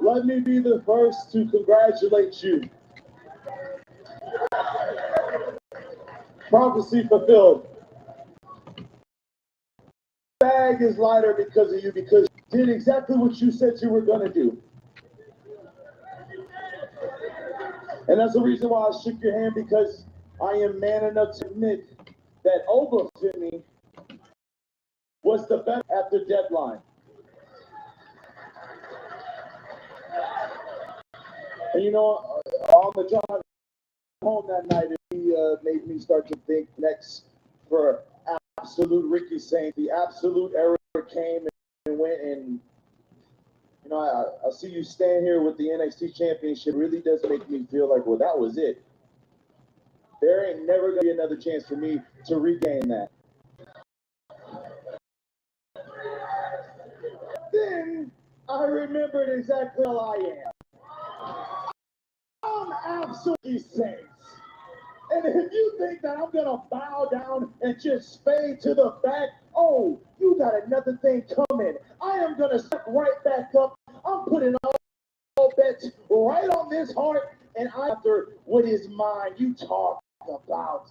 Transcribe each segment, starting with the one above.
Let me be the first to congratulate you. Prophecy fulfilled. The bag is lighter because of you, because you did exactly what you said you were going to do. And that's the reason why I shook your hand, because I am man enough to admit that over Jimmy was the best after Deadline. And you know, on the drive home that night, he made me start to think next for absolute Ricky Saint. The absolute era came and went, and you know, I see you stand here with the NXT Championship. It really does make me feel like, well, that was it. There ain't never gonna be another chance for me to regain that. Then I remembered exactly how I am. I'm absolutely safe. And if you think that I'm gonna bow down and just fade to the back, oh, you got another thing coming. I am gonna step right back up. I'm putting all bets right on this heart, and after what is mine, you talk about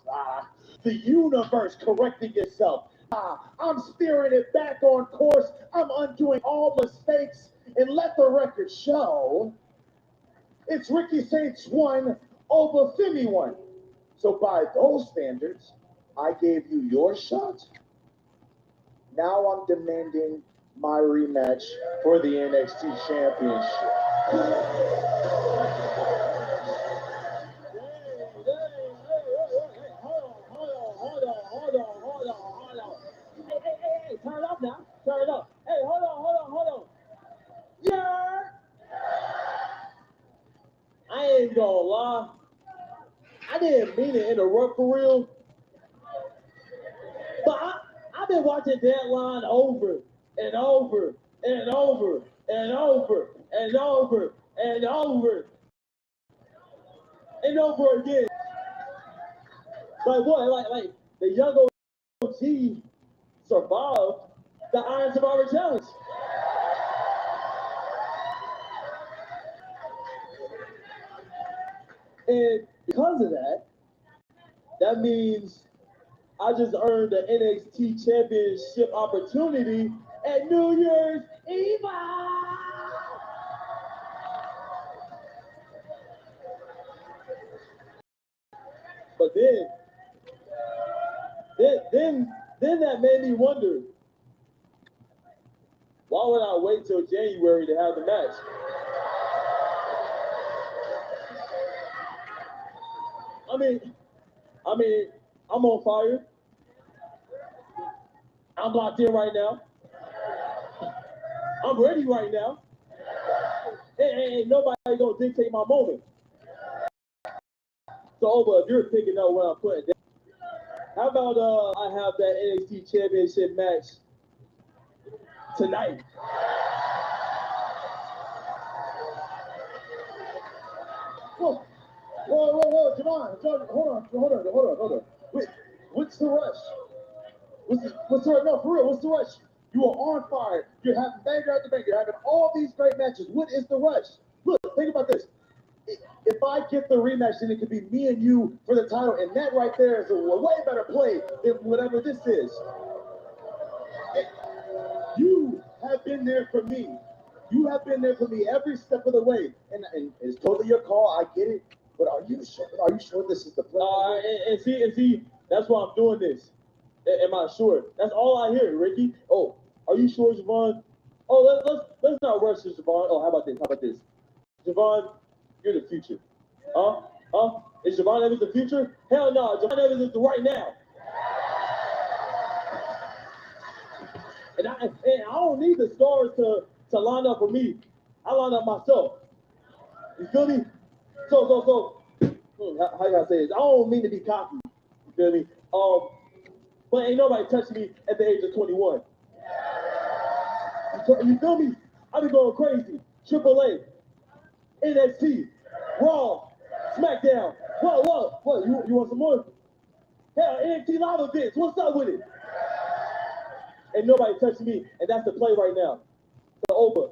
the universe correcting itself. I'm steering it back on course. I'm undoing all mistakes, and let the record show it's Ricky Saints 1 over Femi 1. So by those standards, I gave you your shot. Now I'm demanding my rematch for the NXT Championship. Hold on. Hey, turn it up now. Turn it up. Hey, hold on. Yeah. I ain't gonna lie. I didn't mean to interrupt for real. But I've been watching Deadline over and over and over and over and over and over and over again. Like what? Like the young OG survived the Iron Survivor Challenge. And because of that, that means I just earned the NXT Championship opportunity at New Year's Eve. But then that made me wonder, why would I wait till January to have the match? I mean, I'm on fire. I'm locked in right now. I'm ready right now. Ain't nobody gonna dictate my moment. So, Oba, if you're picking up what I'm putting down, How about I have that NXT Championship match tonight? Whoa, Jordynne, hold on. Wait, what's the rush? What's the rush? No, for real, what's the rush? You are on fire. You're having banger after banger. You're having all these great matches. What is the rush? Look, think about this. If I get the rematch, then it could be me and you for the title, and that right there is a way better play than whatever this is. You have been there for me. You have been there for me every step of the way, and it's totally your call. I get it, but are you sure? Are you sure this is the play? And see, that's why I'm doing this. Am I sure? That's all I hear, Ricky. Oh, are you sure, Javon? Oh, let's not rush this, Javon. Oh, how about this? Javon, you're the future. Huh? Is Javon Evans the future? Hell no, Javon Evans is the right now. And I don't need the stars to line up for me. I line up myself. You feel me? So, how you gotta say this? I don't mean to be cocky. You feel me? But ain't nobody touching me at the age of 21. You feel me? I be going crazy. AAA, NXT, Raw, SmackDown. What? You want some more? Hell, NXT live events. What's up with it? Ain't nobody touching me, and that's the play right now. So over.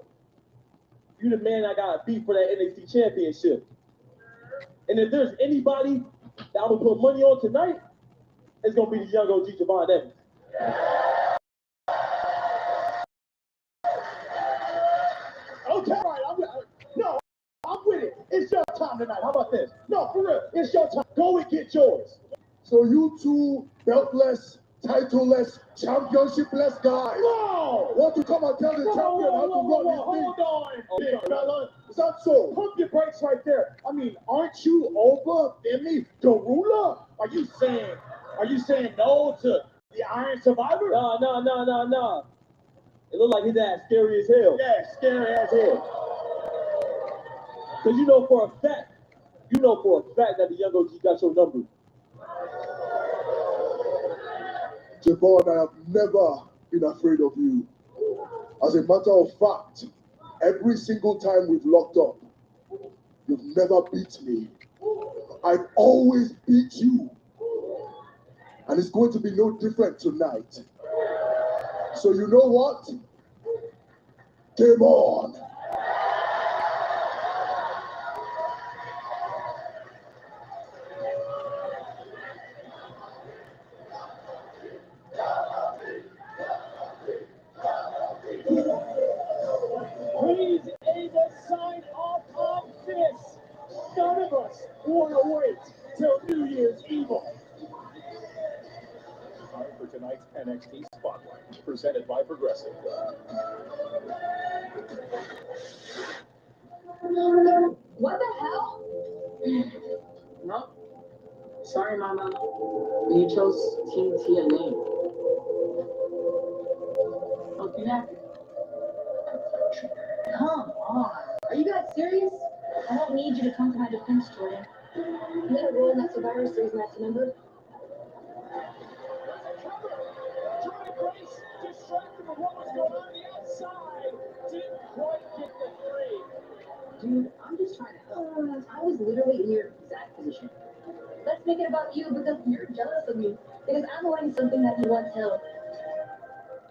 You the man I got beat for that NXT championship. And if there's anybody that I'm gonna put money on tonight, it's gonna be the young OG Javon Evans. Okay, right. I'm with it. It's your time tonight. How about this? No, for real. It's your time. Go and get yours. So you two beltless, titleless, championship-less guys. No! Want to come and tell the champion how to run his thing? Hold on, big fella. Is that so? Pump your brakes right there. I mean, aren't you over Demi Garula? Are you saying no to the Iron Survivor? No. It looked like his ass scary as hell. Yeah, scary as hell. Because you know for a fact that the young OG got your number. Javon, I have never been afraid of you. As a matter of fact, every single time we've locked up, you've never beat me. I've always beat you. And it's going to be no different tonight. So you know what? Game on. Please either sign off on this. None of us want to wait till New Year's Evil. Time for tonight's NXT Spotlight, presented by Progressive. What the hell? No. Sorry, Mama. You chose Team TNA. Okay, yeah. Come on. Are you guys serious? I don't need you to come to my defense, Jordan. You had a role in that Survivor Series match, remember? Jordynne Grace, distracted with what was going on the outside, didn't quite get the three. Dude, I'm just trying to help. I was literally in your exact position. Let's make it about you because you're jealous of me. Because I'm wanting something that you once held.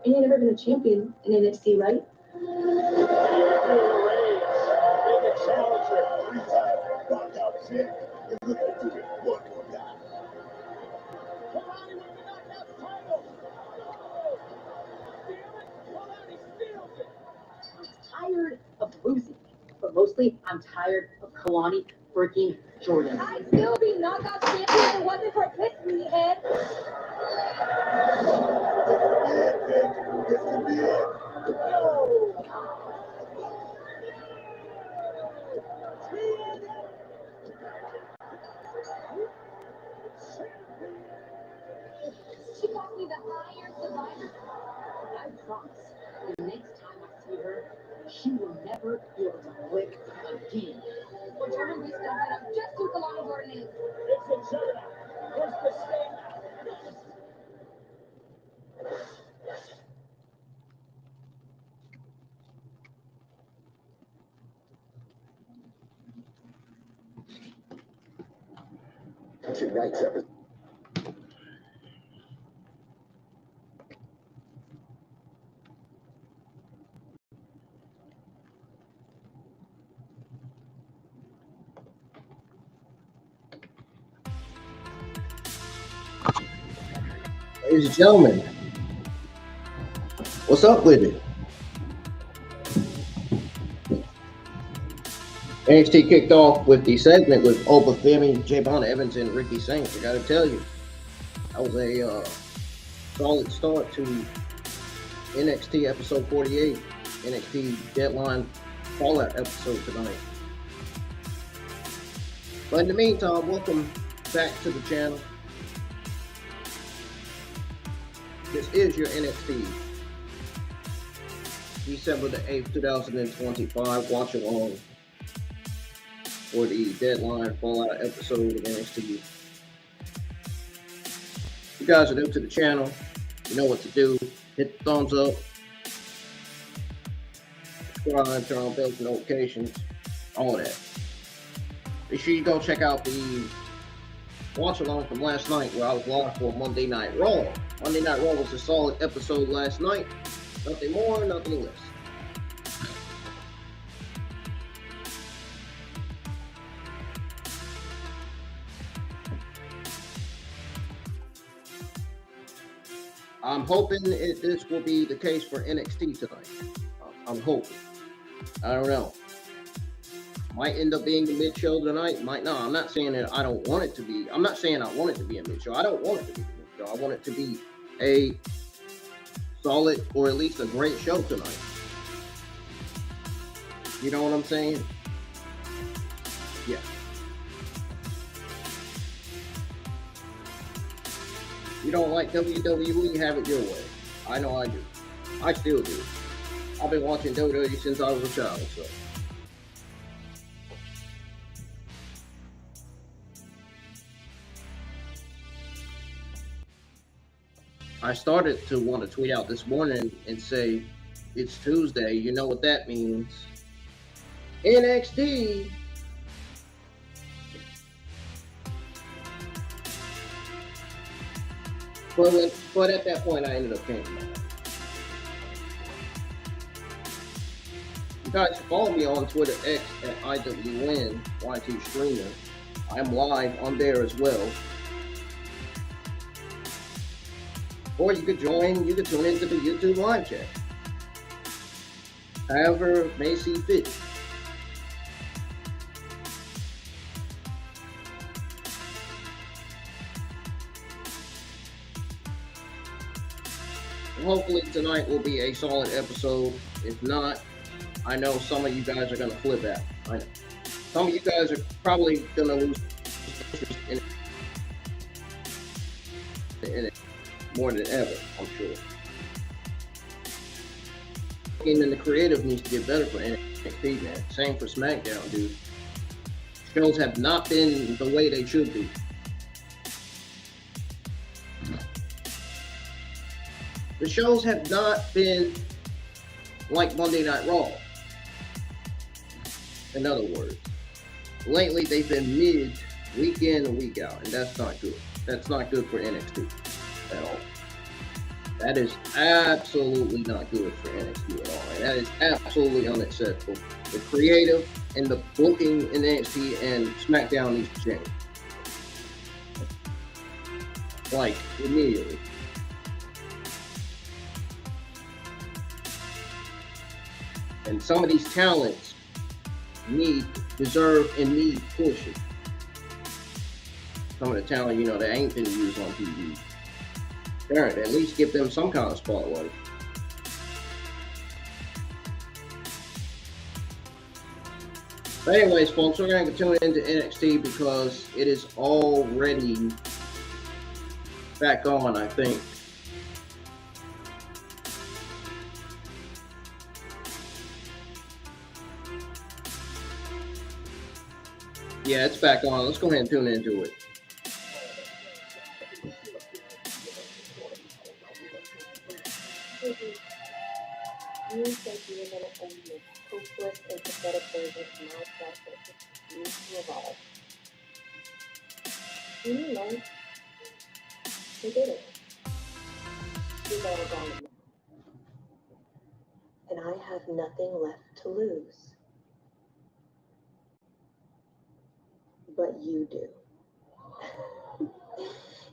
And you've never been a champion in NXT, right? Being a challenger, 3-time knockout champ. And look at you, one more guy. Kelani with the knockout title. Oh, damn it, Kelani steals it. I'm tired of losing. But mostly, I'm tired of Kelani freaking Jordan. I'd still be knockout champion if it wasn't for this meathead. This could be it. She calls me the Iron Survivor. I promise, the next time I see her, she will never be able to lick again. Well, Jordynne Grace does that. I'm just who Kelani Jordan is. It's a showdown. Where's the standout? Tonight's episode. Ladies and gentlemen, what's up with it? NXT kicked off with the segment with Oba Femi, Javon Evans, and Ricky Saints. I gotta tell you, that was a solid start to NXT episode 48, NXT Deadline Fallout episode tonight. But in the meantime, welcome back to the channel. This is your NXT December the 8th, 2025 watch along for the Deadline Fallout episode of NXT. If you guys are new to the channel, you know what to do. Hit the thumbs up, subscribe, turn on bell notifications, all that. Be sure you go check out the watch along from last night where I was live for Monday Night Raw. Monday Night Raw was a solid episode last night. Nothing more, nothing less. I'm hoping this will be the case for NXT tonight. I'm hoping. I don't know. Might end up being the mid-show tonight. Might not. I'm not saying that I don't want it to be. I'm not saying I want it to be a mid-show. I don't want it to be a mid-show. I want it to be a solid or at least a great show tonight. You know what I'm saying? Yeah. You don't like WWE, have it your way. I know I do. I still do. I've been watching WWE since I was a child, so. I started to want to tweet out this morning and say, it's Tuesday, you know what that means. NXT. But at that point, I ended up changing my mind. You guys follow me on Twitter X at IWN Streamer. I'm live on there as well. Or you could tune into the YouTube live chat. However, may see fit. Hopefully tonight will be a solid episode. If not, I know some of you guys are going to flip out. I know. Some of you guys are probably going to lose interest in it more than ever, I'm sure. And the creative needs to get better for NXT, man. Same for SmackDown, dude. Shows have not been the way they should be. The shows have not been like Monday Night Raw. In other words, lately they've been mid, week in and week out, and that's not good. That's not good for NXT at all. That is absolutely not good for NXT at all. And that is absolutely unacceptable. The creative and the booking in NXT and SmackDown needs to change. Like, immediately. And some of these talents deserve and need pushing. Some of the talent, that ain't been used on TV. Parent, at least give them some kind of spotlight. But anyways, folks, we're going to tune into NXT because it is already back on, I think. Yeah, it's back on. Let's go ahead and tune into it. You said you were going to end this hopeless and pathetic version of my process. You to evolve. You know, he did it. He got it on him. And I have nothing left to lose. But you do.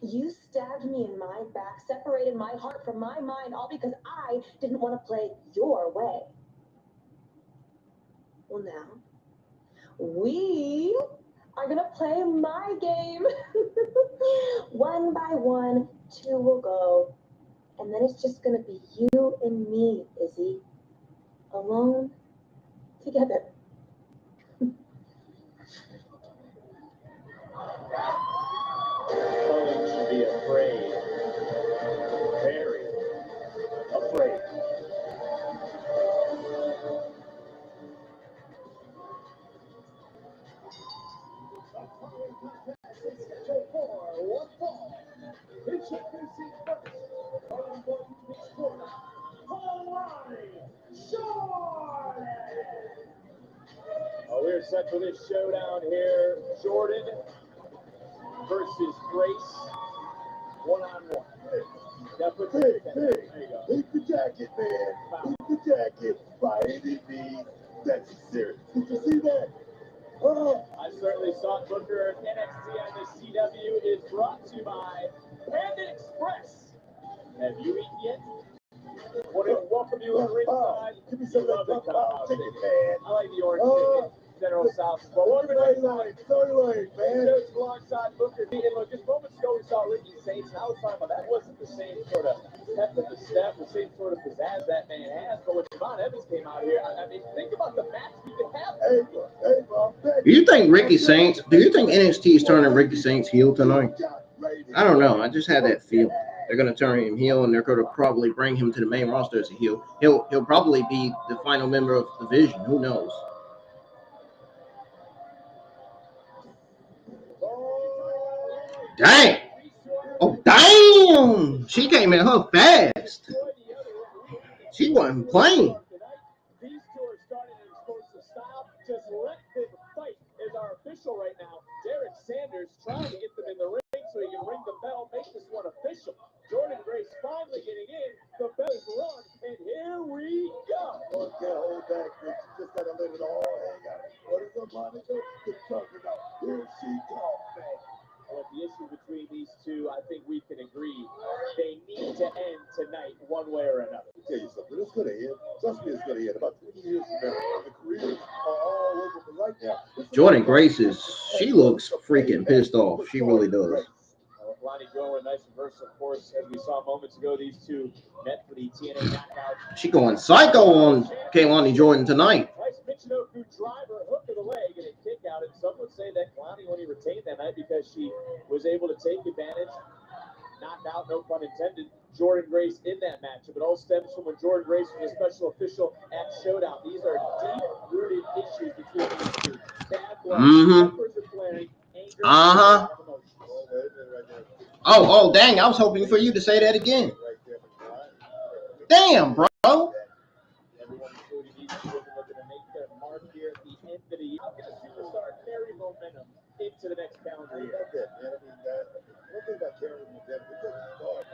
You stabbed me in my back, separated my heart from my mind, all because I didn't want to play your way. Well, now, we are going to play my game. One by one, two will go. And then it's just going to be you and me, Izzy. Alone, together. Owen should be afraid. Very afraid. We're set for this showdown here. Jordynne versus Grace. One-on-one. Big. Keep the jacket, man. Keep the jacket by any means necessary. Did you see that? I certainly saw it. Booker. NXT on the CW is brought to you by Panda Express. Have you eaten yet? Want to welcome you to ringside. Give me some of that kung chicken, man. I like the orange chicken. General South. But welcome to ringside. Story lane, man. Coach alongside Booker T. And look, just moments ago we saw Ricky Saints. And I was talking about that wasn't the same sort of pep of the step, the same sort of pizzazz that man has. But when Devon Evans came out here, I mean, think about the match we could have. Hey, bro. Do you think NXT is turning Ricky Saints heel tonight? I don't know. I just had that feel. They're going to turn him heel, and they're going to probably bring him to the main roster as a heel. He'll probably be the final member of the Division. Who knows? Dang! Oh, damn! She came in her fast. She wasn't playing. These two are starting an explosive style. Just let them fight is our official right now. Derek Sanders trying to get them in the ring so he can ring the bell, make this one official. Jordynne Grace finally getting in. The bell is rung, and here we go. Don't get hold back, bitch. You just gotta let it all hang out. What is the monitor? The trucker now. Here she comes, man. Well, the issue between these two, I think we can agree, they need to end tonight one way or another. Let me tell you something. It's gonna end. Trust me, it's gonna end. About 20 years from now, the careers are all over. But right now, Jordynne Grace she looks freaking pissed off. She really does. Kelani Jordan, nice reversal, of course, as we saw moments ago. These two met for the TNA knockout. She going psycho on Kelani Jordan tonight. Nice Michinoku driver, hook of the leg, and a kick out. And some would say that Kelani only retained that night because she was able to take advantage, knock out, no pun intended, Jordynne Grace in that matchup. It all stems from when Jordynne Grace was a special official at Showdown. These are deep-rooted issues between these two. Bad blood, peppers are flaring, anger, emotions. Oh, dang. I was hoping for you to say that again. Damn, bro. Everyone, including these two, looking to make their mark here at the end of the year. How can a superstar carry momentum into the next calendar year? One thing about carrying momentum, it doesn't start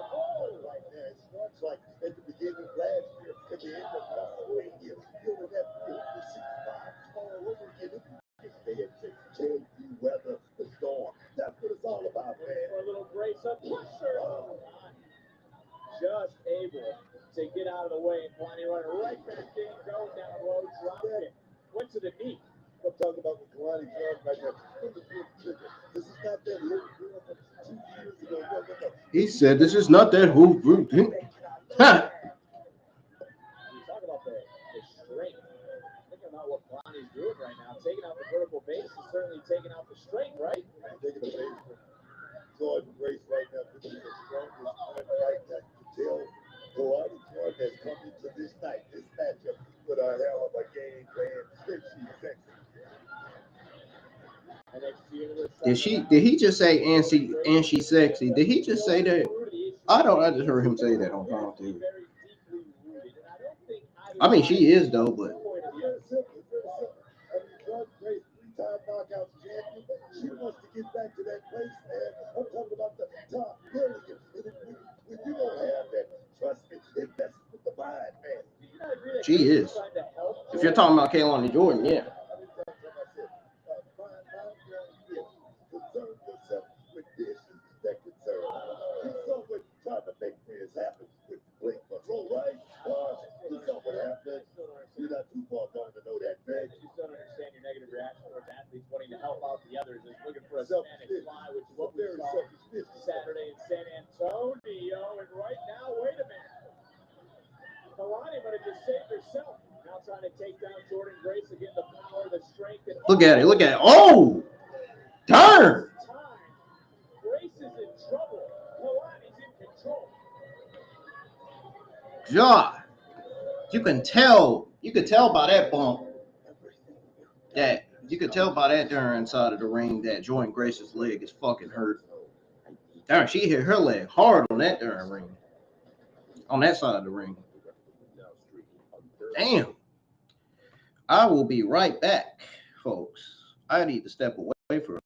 right now. It starts like at the beginning of last year, at the end of WrestleMania, building that 65 all over again. If you can stay in shape, can you weather the storm? That's what it's all about, man. For a little Grace up pressure. Just able to get out of the way. Kelani running right back in, going down low, drop it. Went to the knee. I'm talking about with Kelani Jordan right now. This is not that little girl from 2 years ago. No. He said this is not that who group. You talk about the strength. Thinking about what Kelani's doing right now. Taking out the vertical base is certainly taking out the strength, right? Taking the base from Jordynne Grace right now. This is the strongest one right now. Tell Kelani Jordan has come into this night, this matchup, with a hell of a game plan. And she's sexy. Did he just say and she's sexy? Did he just say that? I just heard him say that on TV. I mean, she is though, but Jordynne Grace, 3-time knockout champion. She wants to get back to that place, man. I'm talking about the top billion. If you don't have that, trust me, it messes with the mind, man. She is. If you're talking about Kelani Jordan, yeah. Concern yourself with issues that concern you. Saw what trying to make things happen with Blink Control, right? You saw what happened. You're not too far gone to know that, man. You still don't understand your negative reaction towards athletes wanting to help out the others and looking for a Hispanic fly, which is what we saw Saturday in San Antonio. And right now, wait a minute. Kelani might have just saved herself. Now trying to take down Jordynne Grace again, the power, the strength. And Look at it. Look at it. Oh! Darn! Grace is in trouble. Kelani's in control. God. You can tell by that bump that you could tell by that darn side of the ring that Jordynne Grace's leg is fucking hurt. Darn, she hit her leg hard on that darn ring. On that side of the ring. Damn. I will be right back, folks. I need to step away for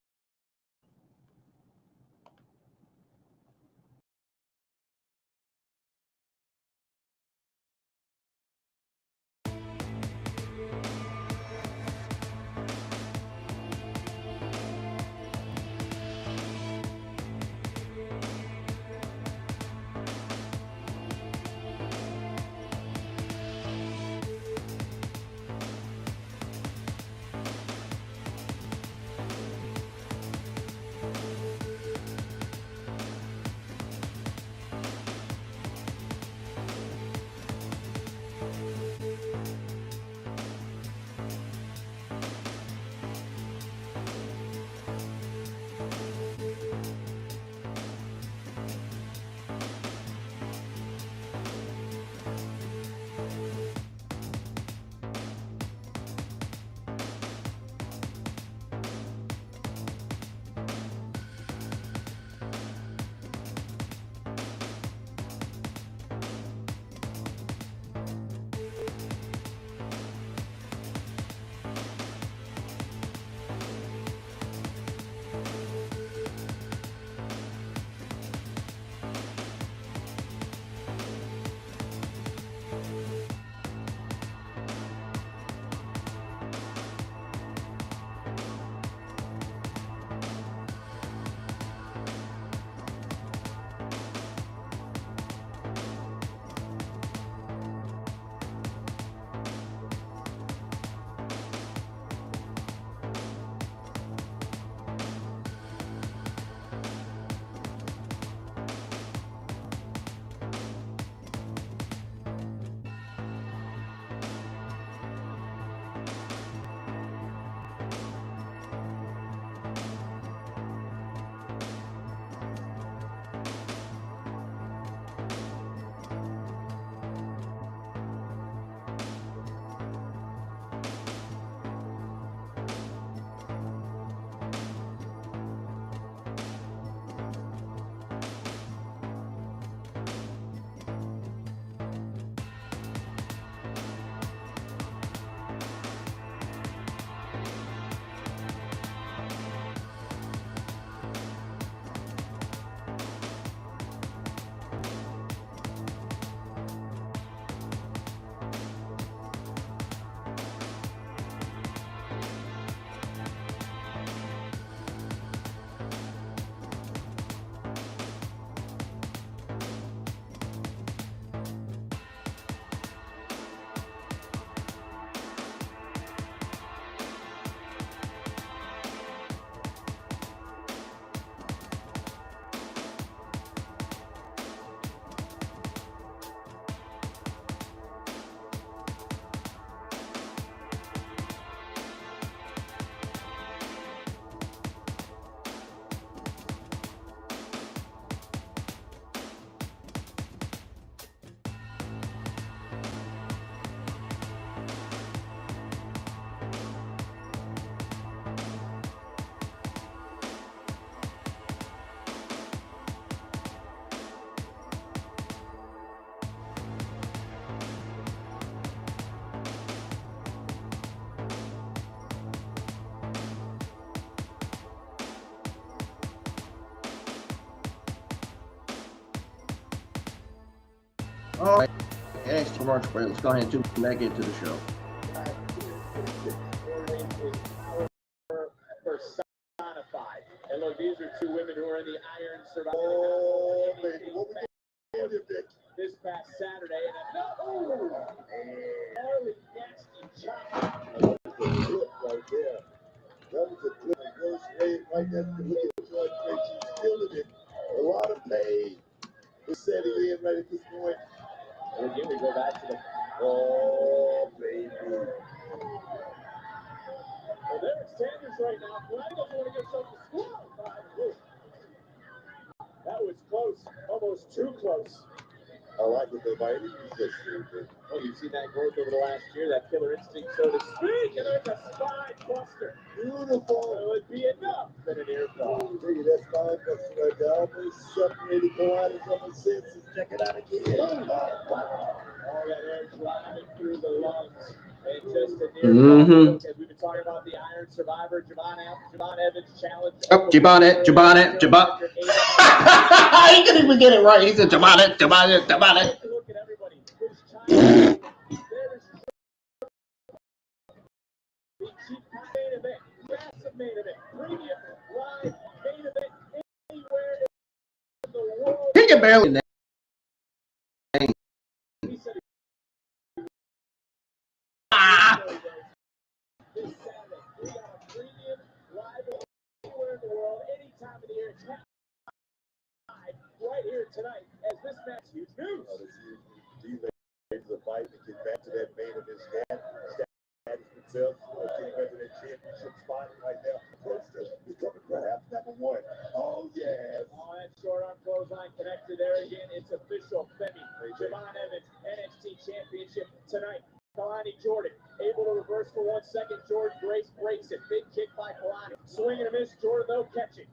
All right, NXT commercial break. Let's go ahead and tune back into the show. Personified. And look, these are two women who are in the Iron Survivor. This past Saturday, and Harley nasty chop. That was a clip right there. That was a clip of worst way right there. Look at Jordynne Grace. She's feeling it. A lot of pain is setting in right at this point. And again, we go back to the. Oh, baby. Well, there's Sanders right now. Glenn doesn't want to get himself to score. That was close. Almost too close. I like what they might use this year. Well, you've seen that growth over the last year, that killer instinct, so to speak. And there's a spine buster. Beautiful. It would be enough than an ear fall. Look at that spine buster right there. Almost separated Kelani from his senses. Check it out again. All that air driving through the lungs. And just a near fall. As we've been talking about the Iron Survivor, Javon Evans challenge. Oh, Javon. He couldn't even get it right. He said Javon. Look at everybody. There's China. There's main event, massive main event, premium live main event anywhere in the world. He can barely name. He said this Saturday, we got a premium live anywhere in the world, any time of the year. It's live right here tonight as this match huge news. Oh, this is these ladies are fighting to get back to that main event status themselves, getting back to that championship spot right now. First, becoming perhaps number one. Oh, yes. Oh, that short arm clothesline connected there again. It's official. Femi, Javon Evans, NXT Championship tonight. Kelani Jordan, able to reverse for 1 second. Jordynne Grace breaks it. Big kick by Kelani. Swing and a miss. Jordan, though, catching.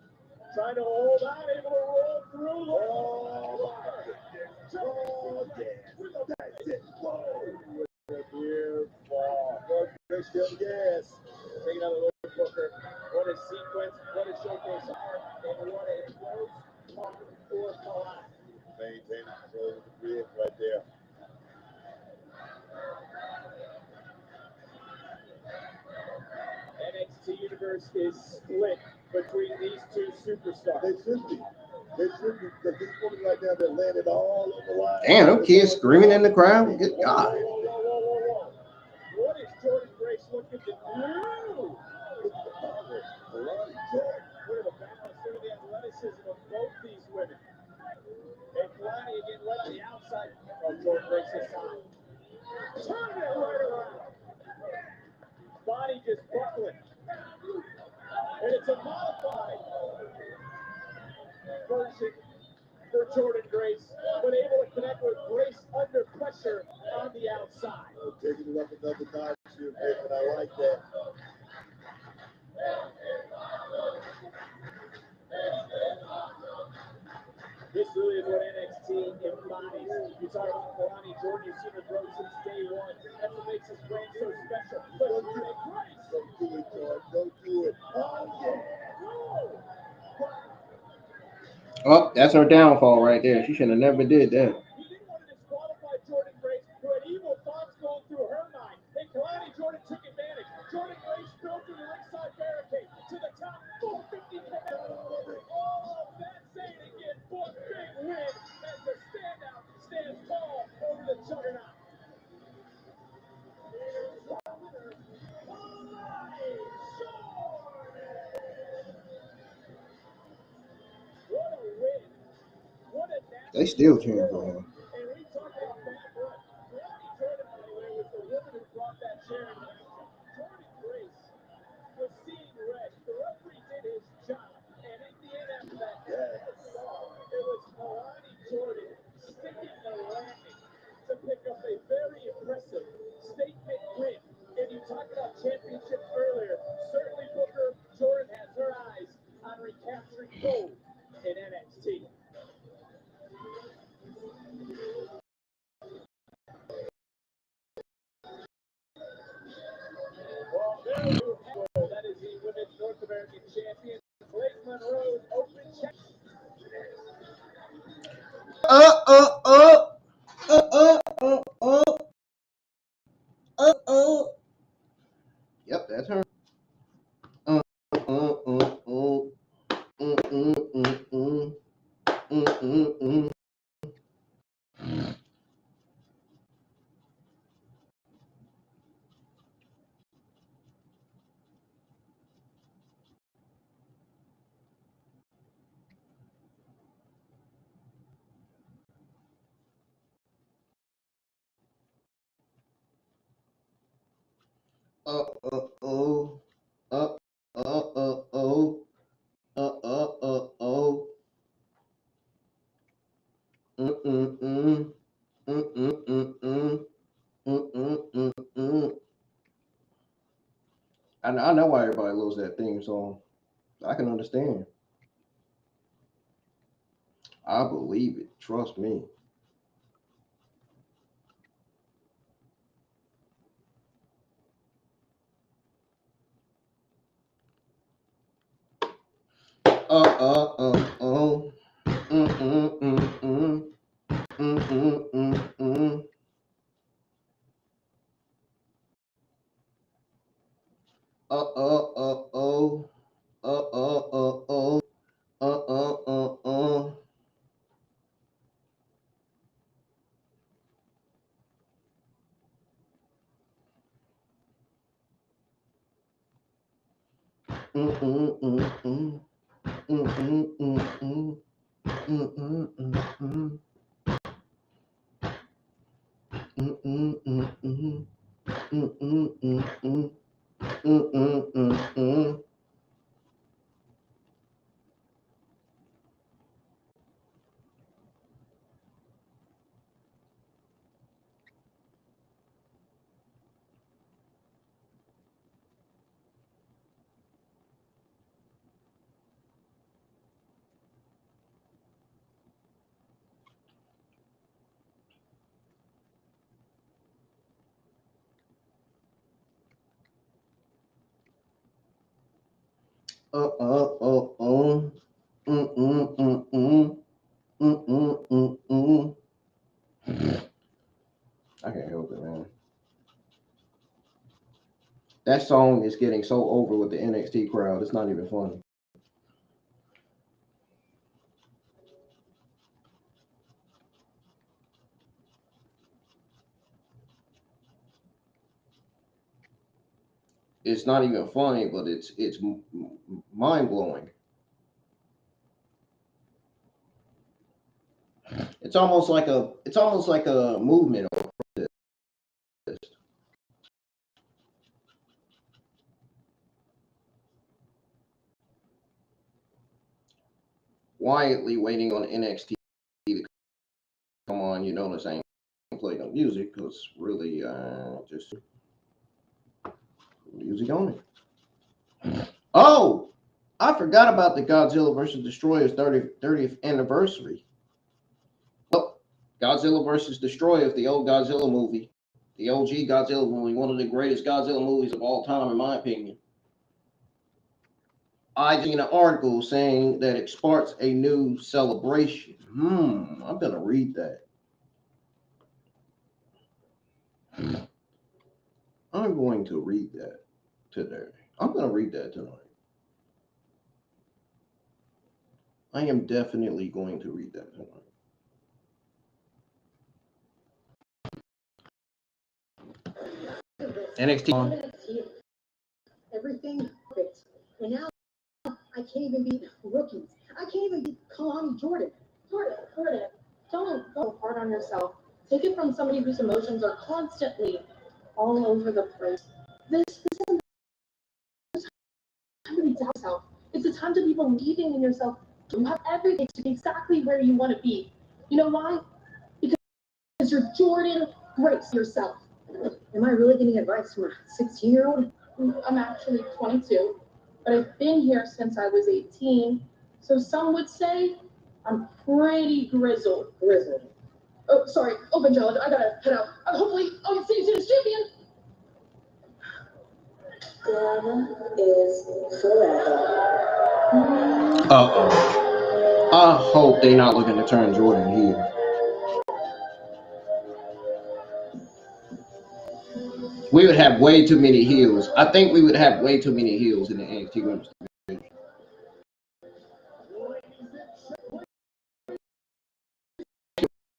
Trying to hold on, able to roll through. Oh, yes. That's it. Whoa. Here, ball. Still yes. Take another look, Booker. What a sequence, what a showcase, and what a close talk for Kelani. Maintaining control of the grid right there. NXT Universe is split between these two superstars. They should be. Because this woman right now that landed all over the line. Damn, them kids screaming in the crowd. Good God. Whoa. What is Jordynne Grace looking to do? Kelani Jordan. Look at the balance, look at the athleticism of both these women. And Kelani again right on the outside of Jordynne Grace's side. Turning it right around. Body just buckling. And it's a modified version for Jordynne Grace, but able to connect with Grace under pressure on the outside. Taking it up another notch here, and I like that. This really is what NXT embodies. You talk about Kelani Jordan, you've seen her grow since day one. That's what makes this brand so special. But Jordynne Grace. Don't do it, George. Don't do it. Oh, yeah. Oh, that's her downfall right there. She should have never did that. He didn't want to disqualify Jordynne Grace, who had evil thoughts going through her mind. And Kelani Jordan took advantage. Jordynne Grace fell through the ringside barricade to the top. 450 Oh, that's saying again. For a big win as the standout stands tall over the juggernaut. What a win. What a They still cheering for him. And we talk about bad blood. Kelani Jordan, by the way, was the woman who brought that chair in the match. Jordynne Grace was seeing red. The referee did his job. And in the end, after that, it was Kelani Jordan sticking the landing to pick up a very impressive statement win. And you talked about championships earlier. Certainly, Booker, Jordan has her eyes on recapturing gold in NXT. Yep, that's her. I know why everybody loves that theme song. I can understand. I believe it. Trust me. I can't help it, man. That song is getting so over with the NXT crowd. It's not even funny. It's not even funny, but it's mind blowing. It's almost like a movement. Quietly waiting on NXT to come on. You notice I ain't playing no music because really just music on it. Oh, I forgot about the Godzilla vs. Destroyers 30th anniversary. Oh, Godzilla vs. Destroyers, the old Godzilla movie, the OG Godzilla movie, one of the greatest Godzilla movies of all time, in my opinion. I seen an article saying that it sparks a new celebration. I'm gonna read that. I'm going to read that today. I'm gonna read that tonight. I am definitely going to read that tonight. NXT on. Everything perfect. And now I can't even beat rookies. I can't even beat Kelani Jordan. Jordan, don't go hard on yourself. Take it from somebody whose emotions are constantly all over the place. This isn't the time to be down yourself. It's the time to be believing in yourself. You have everything to be exactly where you want to be. You know why? Because you're Jordynne Grace yourself. Am I really getting advice from a 16-year-old? I'm actually 22, but I've been here since I was 18, so some would say I'm pretty grizzled. Oh, sorry, open jaw. I gotta head out. Hopefully, I'll see you soon, champion. Love is forever. I hope they not looking to turn Jordan heel. We would have way too many heels. I think we would have way too many heels in the NXT Women's Division.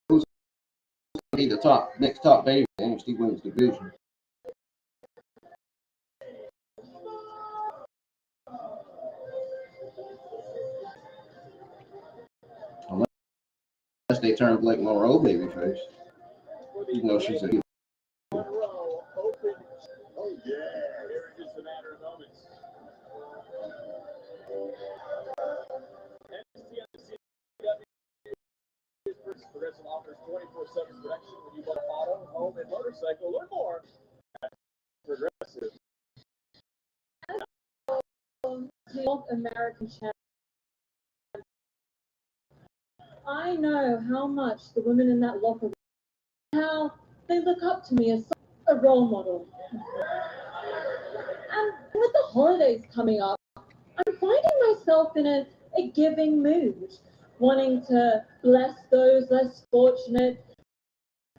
Who's going to be the next top baby in the NXT Women's Division? Unless they turn Blake Monroe babyface. You know she's a heel. Monroe open. Oh yeah, here in just a matter of moments. NXT on the CW Progressive offers 24/7 protection when you buy auto, home, and motorcycle. Learn more at Progressive. North American champion. I know how much the women in that locker room, how they look up to me as a role model. And with the holidays coming up, I'm finding myself in a giving mood, wanting to bless those less fortunate,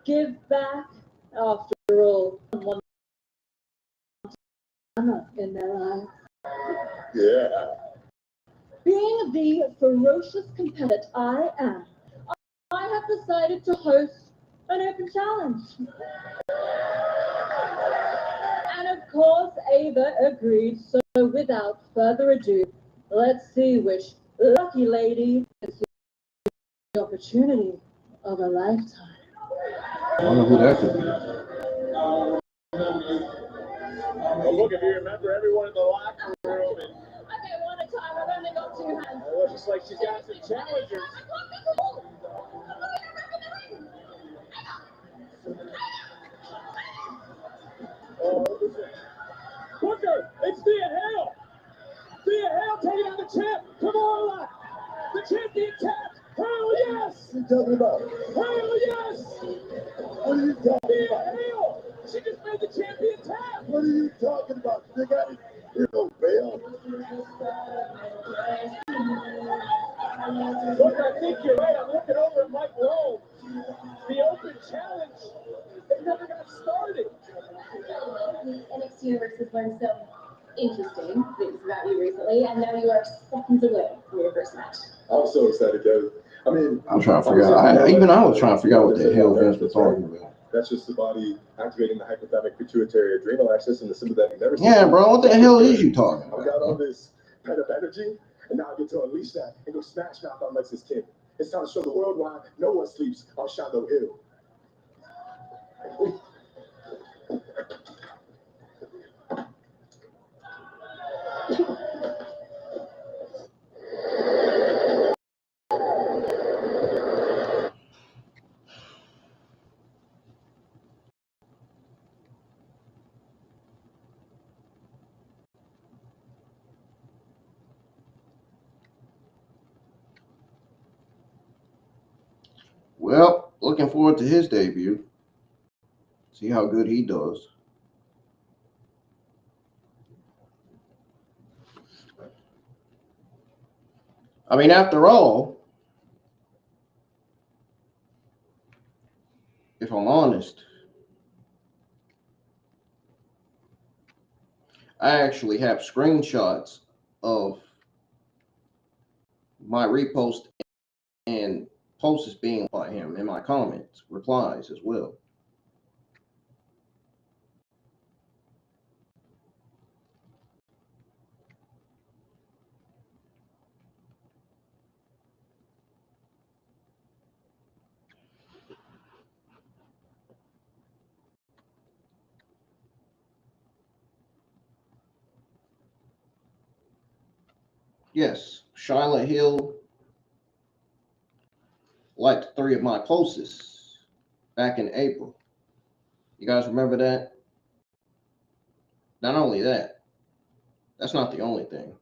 give back. After all, someone in their lives. Yeah. Being the ferocious competitor I am, I have decided to host an open challenge. And of course, Ava agreed, so without further ado, let's see which lucky lady gets the opportunity of a lifetime. I don't know who that could be. Well, look, if you remember everyone in the locker room, and Okay, one at a time, I've only got 2 hands. it looks like she's got some challengers. Booker, it's Thea Hale. Thea Hale taking out the champ. Come on, the champion tapped. Hell yes! What are you talking about? Hell yes! What are you talking Thea about? Hale! She just made the champion tap. What are you talking about? They got it. Here no bail. Look, I think you're right. I'm looking over at Mike Rome. The open challenge, it never got started. The NXT Universe has learned some interesting things about you recently, and now you are seconds away from your first match. I'm so excited, Kevin. I mean, I'm trying to figure out. I was trying to figure out what the hell Vince was talking about. That's just the body activating the hypothalamic pituitary adrenal axis and the sympathetic nervous system. Yeah, bro, what the hell is you talking I've got all about? this kind of energy, and now I get to unleash that and go smash mouth on Lexus King. It's time to show the world why no one sleeps on Shiloh Hill. Well, looking forward to his debut. See how good he does. I mean, after all, if I'm honest, I actually have screenshots of my repost and posts being by him in my comments, replies as well. Yes, Shiloh Hill liked 3 of my posts back in April. You guys remember that? Not only that, that's not the only thing.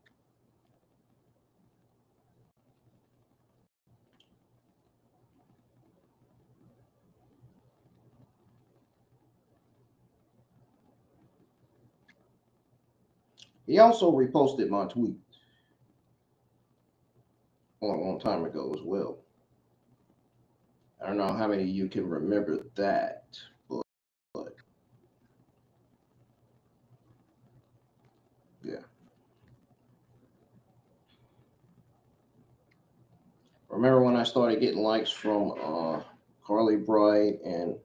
He also reposted my tweet a long time ago as well. I don't know how many of you can remember that, but remember when I started getting likes from Carly Bright and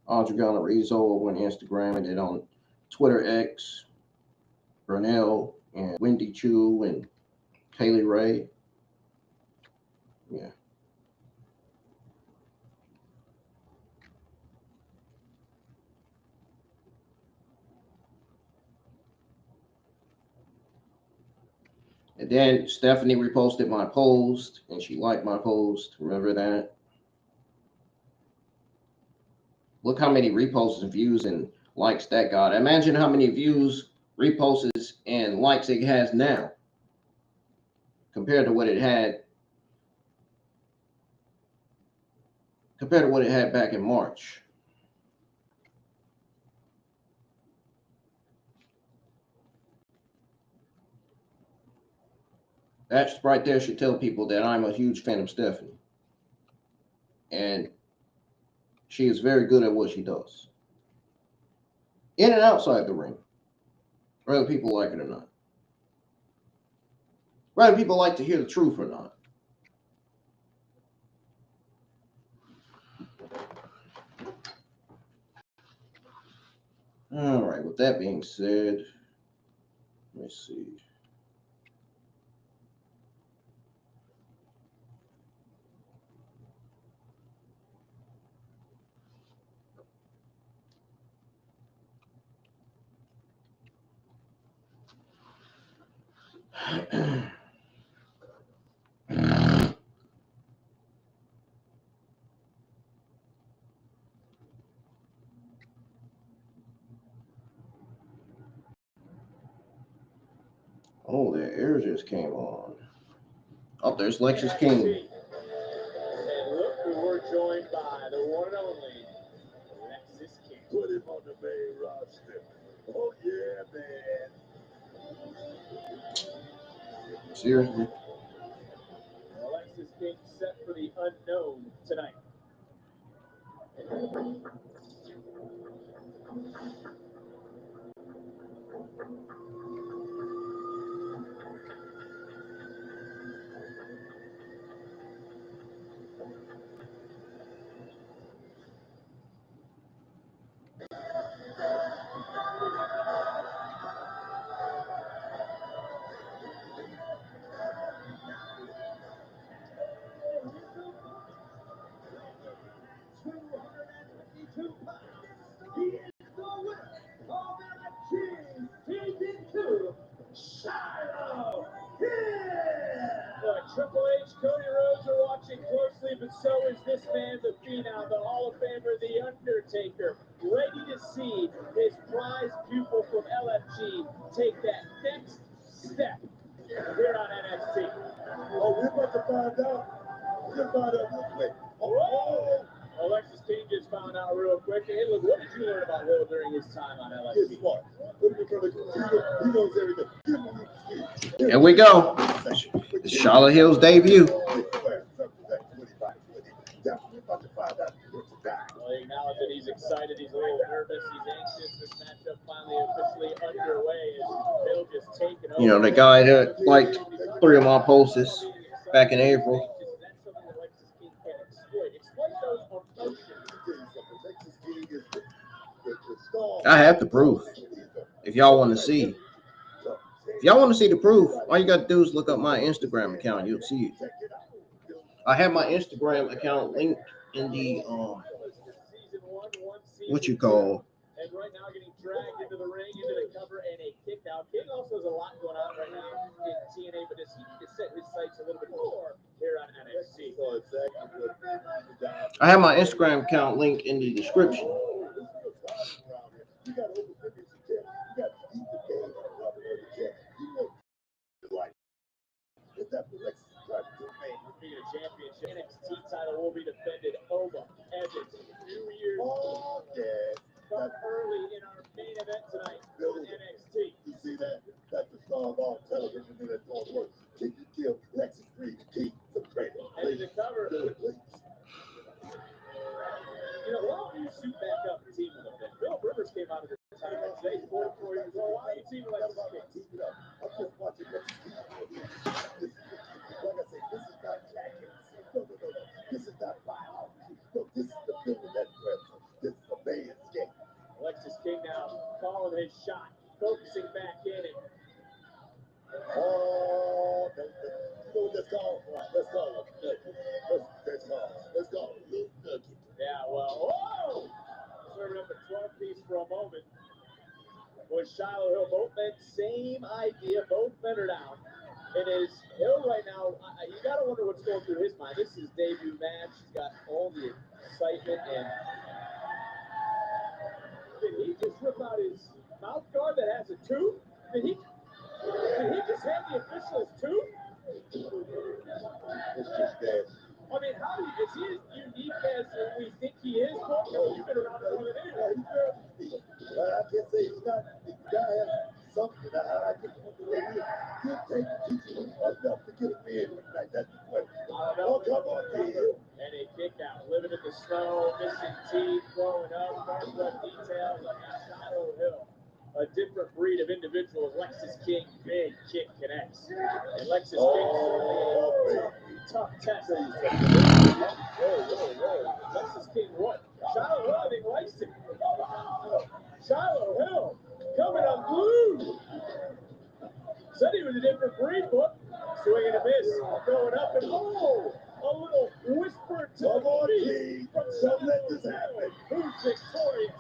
Adriana Rizzo over on Instagram, and then on Twitter X, Burnell and Wendy Chu and Kaylee Ray. Yeah. And then Stephanie reposted my post and she liked my post. Remember that? Look how many reposts and views and likes that got. Imagine how many views, reposts, and likes it has now compared to what it had back in March. That right there should tell people that I'm a huge fan of Stephanie. And she is very good at what she does. In and outside the ring. Whether people like it or not. Whether people like to hear the truth or not. All right, with that being said, let me see. Oh, the air just came on. Oh, there's Lexus King. And look who we're joined by, the one and only Lexus King. Put him on the main roster. Oh, yeah, man. Seriously? Lexus King set for the unknown tonight. Shiloh Hill! Triple H, Cody Rhodes are watching closely, but so is this man, the Phenom, the Hall of Famer, The Undertaker, ready to see his prize pupil from LFG take that next step here on NXT. Oh, we're about to find out. We're about to find out real quick. Oh! Alexis King just found out real quick. Hey, look, what did you learn about Hill during his time on LFG? Get smart. He knows everything. Here we go. It's Shiloh Hill's debut. Well, he acknowledged that he's excited, he's a little nervous, he's anxious. This matchup finally officially underway as Hill just taken over. You know, the guy that liked 3 of my posts back in April. That's something that Alexis King can exploit. Exploit those emotions. I have the proof. If y'all want to see. If y'all want to see the proof, all you got to do is look up my Instagram account. You'll see it. I have my Instagram account linked in the what you call. And right now getting dragged into the ring, into the cover, and a kick out. King also has a lot going on right now in TNA, but does he need to set his sights a little bit more here on NXT? I have my Instagram account linked in the description. Speaking of championship, NXT title will be defended over Evans. New Year's come early in our main event tonight on NXT. You see that? That's the star of all television that's going to work. Can you give Lexus Green Keith some credit? And the cover. You know, why don't you suit back up and team with him then? Philip Rivers came out of retirement today, 44 years old. Why are you teaming like this kid? I'm just watching Lexus Green. Like I say, this is not jackets. calling his shot, focusing back in it. Oh, you know what that's called? Let's call it nugget. Let's call it little nugget. Yeah, well, whoa! Serving up a 12-piece for a moment. With Shiloh Hill, both men, same idea. Both men are down. It is Hill right now. You got to wonder what's going through his mind. This is his debut match. He's got all the excitement. And did he just rip out his mouth guard that has a tooth? Did he just hand the official his tooth? It's just bad. I mean, is he as unique as we think he is? You've been around more than anyone. I can't say he's not. The guy has something. I just want to say he'll take the teaching enough to get him in tonight. That's the question. Oh, come on, kid. And a kick out, living in the snow, missing teeth, throwing up, marked details like Shiloh Hill. A different breed of individual. Lexus King, big kick connects. And Lexus King certainly a tough test. Whoa. Lexus King what? Shiloh Hill, I think, likes it. Shiloh Hill coming unglued. Said he was a different breed, but swinging a miss, going up and a little whisper to Come the on, beat King. from Don't let Shiloh this happen. Hill, who's victorious.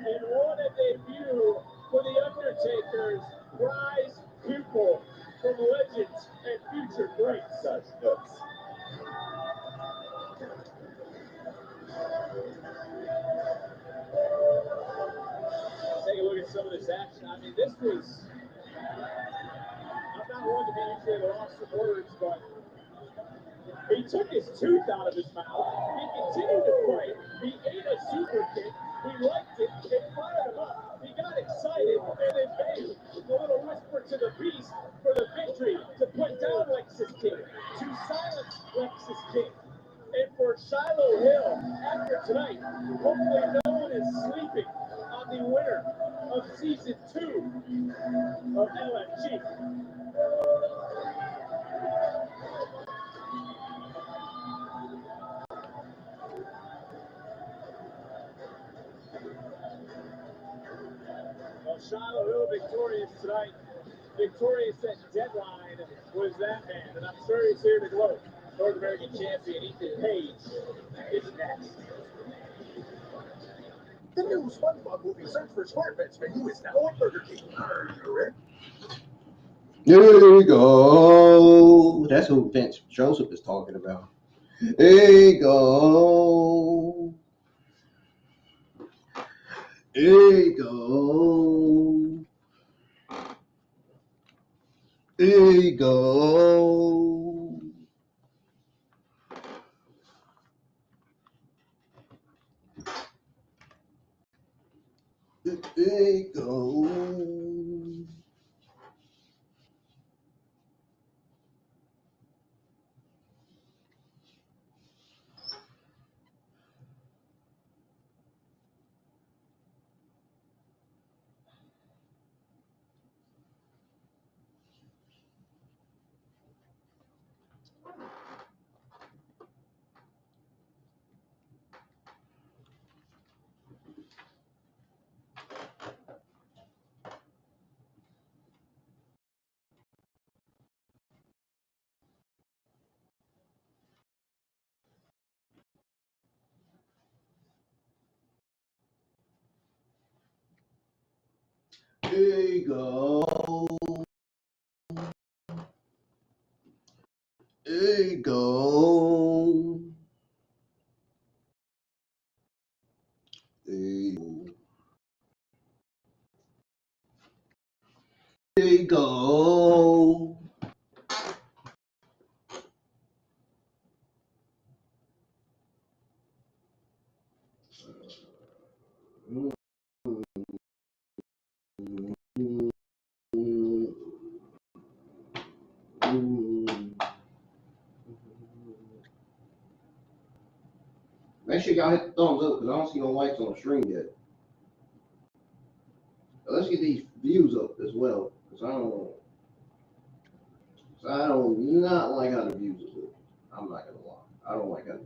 And what a debut for the Undertaker's prize pupil from legends and future greats. That's nuts. Take a look at some of this action. I mean, this was. I'm not one to be usually at a loss for words, but he took his tooth out of his mouth. He continued to fight. He ate a super kick. He liked it. It fired him up. He got excited and then made a little whisper to the beast for the victory to put down Lexus King, to silence Lexus King. And for Shiloh Hill, after tonight, hopefully no one is sleeping on the winner of season 2 of LFG. Well, Shiloh Hill victorious tonight. Victorious at Deadline was that man, and I'm sure he's here to gloat. North American champion Ethan Page is next. The new SpongeBob movie Search for Smartpants menu is now on Burger King. There you go. That's who Vince Joseph is talking about. There you go. There you go. There you go. There you go. There you go. There you go. There you go. Make sure y'all hit the thumbs up because I don't see no likes on the stream yet. Let's get these views up as well because I don't not like how the views are looking. I'm not gonna lie. I don't like how the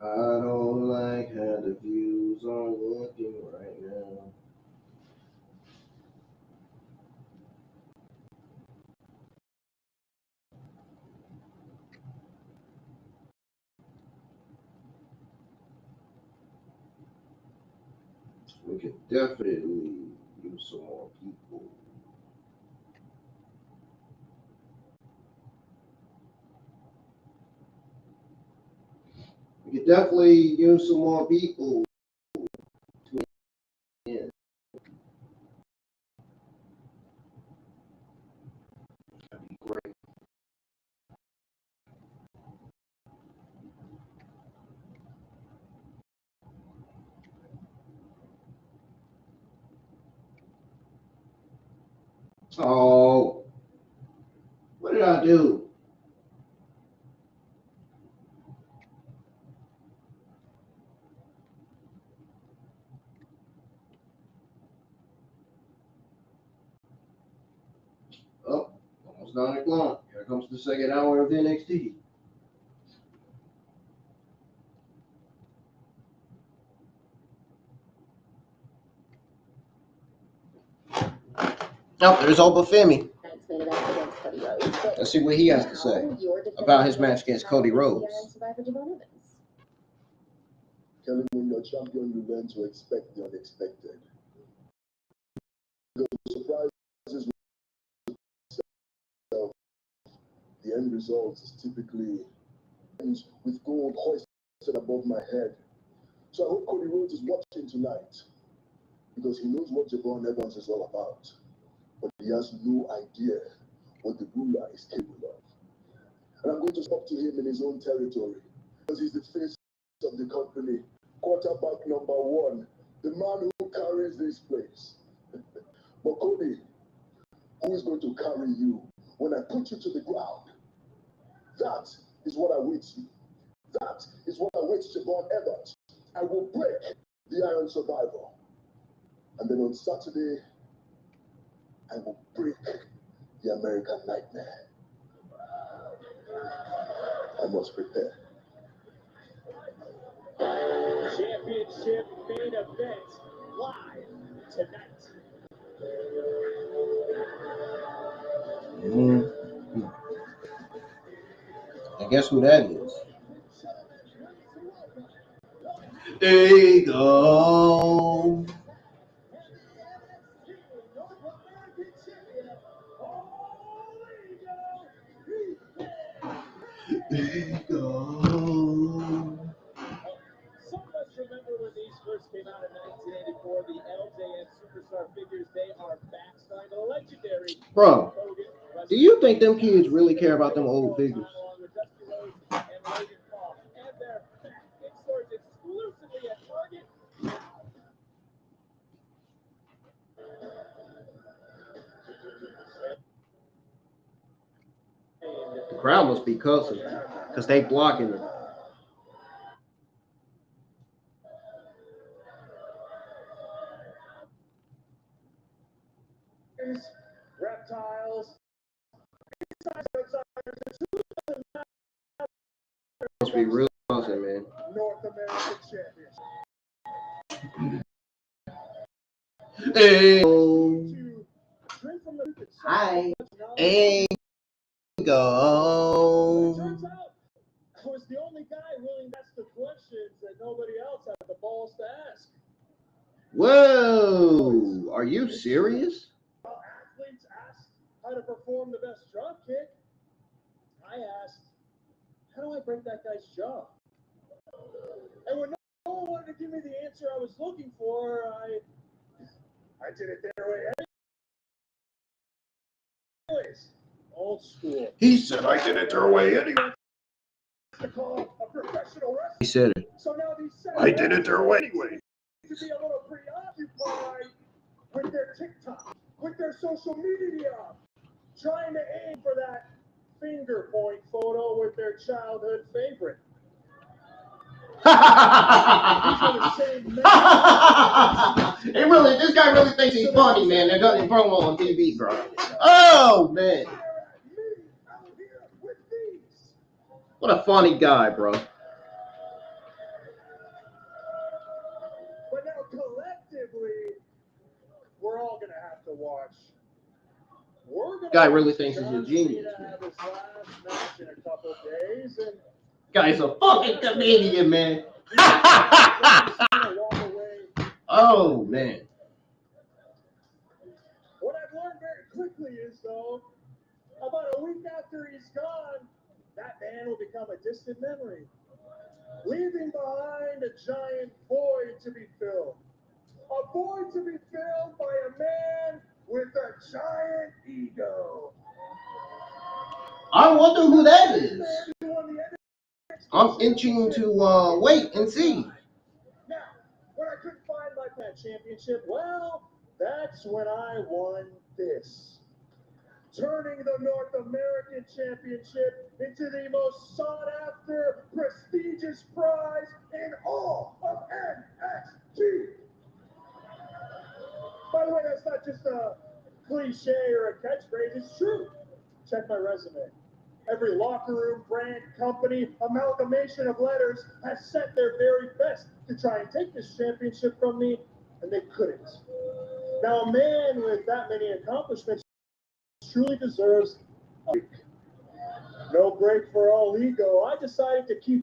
I don't like how the views are looking right now. We could definitely use some more people. We could definitely use some more people to win. That'd be great. Oh, what did I do? Oh, almost 9 o'clock. Here comes the second hour of NXT. Oh, there's Obafemi. Let's see what he has to say about his match against Cody Rhodes. Kelly, when you're champion, you learn to expect the unexpected. The surprises the end result is typically with gold hoisted above my head. So I hope Cody Rhodes is watching tonight because he knows what Jordynne Evans is all about, but he has no idea what the ruler is capable of. And I'm going to talk to him in his own territory because he's the face of the company, quarterback number one, the man who carries this place. But Cody, who is going to carry you when I put you to the ground? That is what awaits you. That is what awaits Jordynne Evans. I will break the Iron Survivor. And then on Saturday, I will break the American Nightmare. I must prepare. Championship main event live tonight. And guess who that is? There you go. There you go. Some of us remember when these first came out in 1984, the LJN Superstar figures. They are back, starring the legendary Bro, do you think them kids really care about them old figures? along with Dusty Rhodes and Logan Paul, and they're back in stores exclusively at Target. The crowd must be cussing because they blocking them. Reptiles. Must be real cussing, man. North American Championship. Hey. To Hi. Hey. Go. Turns out I was the only guy willing to ask the questions that nobody else had the balls to ask. Whoa. Are you serious? Athletes asked how to perform the best drop kick. I asked, how do I break that guy's jaw? And when no one wanted to give me the answer I was looking for, I did it their way anyways. Old school. He said I did it their way anyway. To call a professional wrestler. He said it. So now these I did it their way anyway. to be a little preoccupied with their TikTok, with their social media, trying to aim for that finger point photo with their childhood favorite. This guy really thinks he's funny, man. They're cutting promo on TV, bro. Oh, man. What a funny guy, bro. we're all gonna have to watch. We're gonna Guy really thinks he's a genius. have his last match in a couple days, and Guy's a fucking comedian, man. walk away. Oh man. What I've learned very quickly is, though, about a week after he's gone, that man will become a distant memory, leaving behind a giant void to be filled. A void to be filled by a man with a giant ego. I wonder who that is. I'm itching to wait and see. Now, when I couldn't find my championship, well, that's when I won this. Turning the North American Championship into the most sought-after, prestigious prize in all of NXT. By the way, that's not just a cliche or a catchphrase, it's true. Check my resume. Every locker room, brand, company, amalgamation of letters has set their very best to try and take this championship from me, and they couldn't. Now, a man with that many accomplishments truly deserves a break. No break for all ego. I decided to keep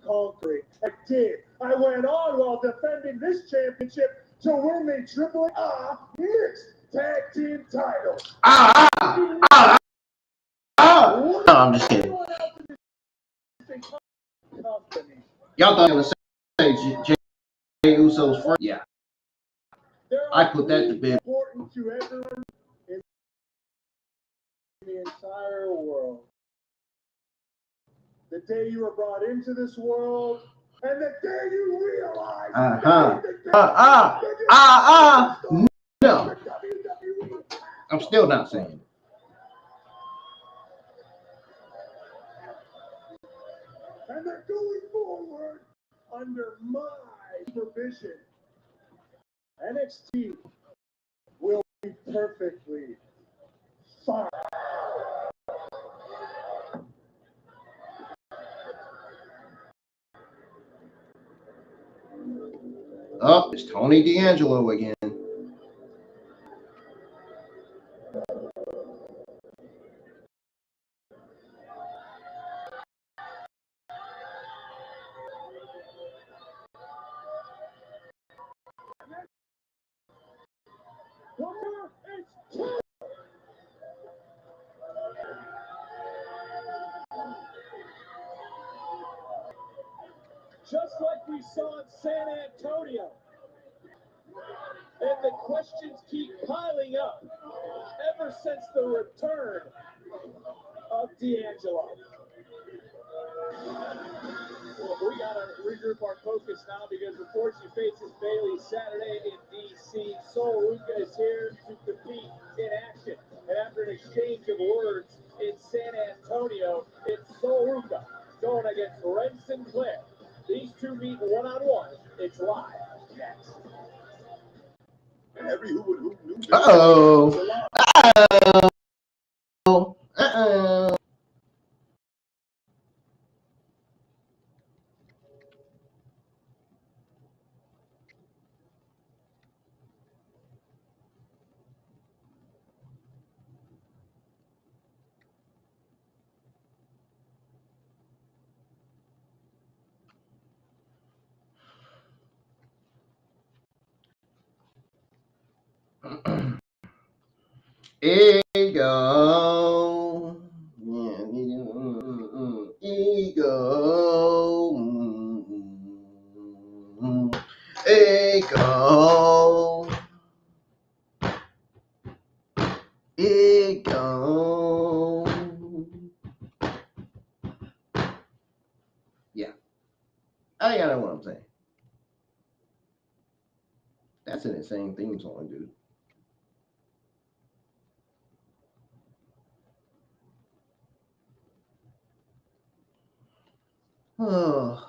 conquering. I did. I went on while defending this championship to win the AAA Mixed Tag Team titles. No, I'm just kidding. Y'all thought I was going to say Jay Uso's first. Yeah. I put that to bed. Important to everyone in the entire world. The day you were brought into this world, and the day you realize no. I'm still not saying it. And they're going forward under my supervision. NXT will be perfectly fine. Oh, it's Tony D'Angelo again. Just like we saw in San Antonio. And the questions keep piling up ever since the return of D'Angelo. We got to regroup our focus now because before she faces Bayley Saturday in D.C., Sol Ruca is here to compete in action. And after an exchange of words in San Antonio, it's Sol Ruca going against Red Sinclair. These two meet one-on-one. It's live next. And every who knew this. Ego. Ego. Ego. Ego. Yeah. I gotta know what I'm saying. That's an insane theme song, dude. Oh.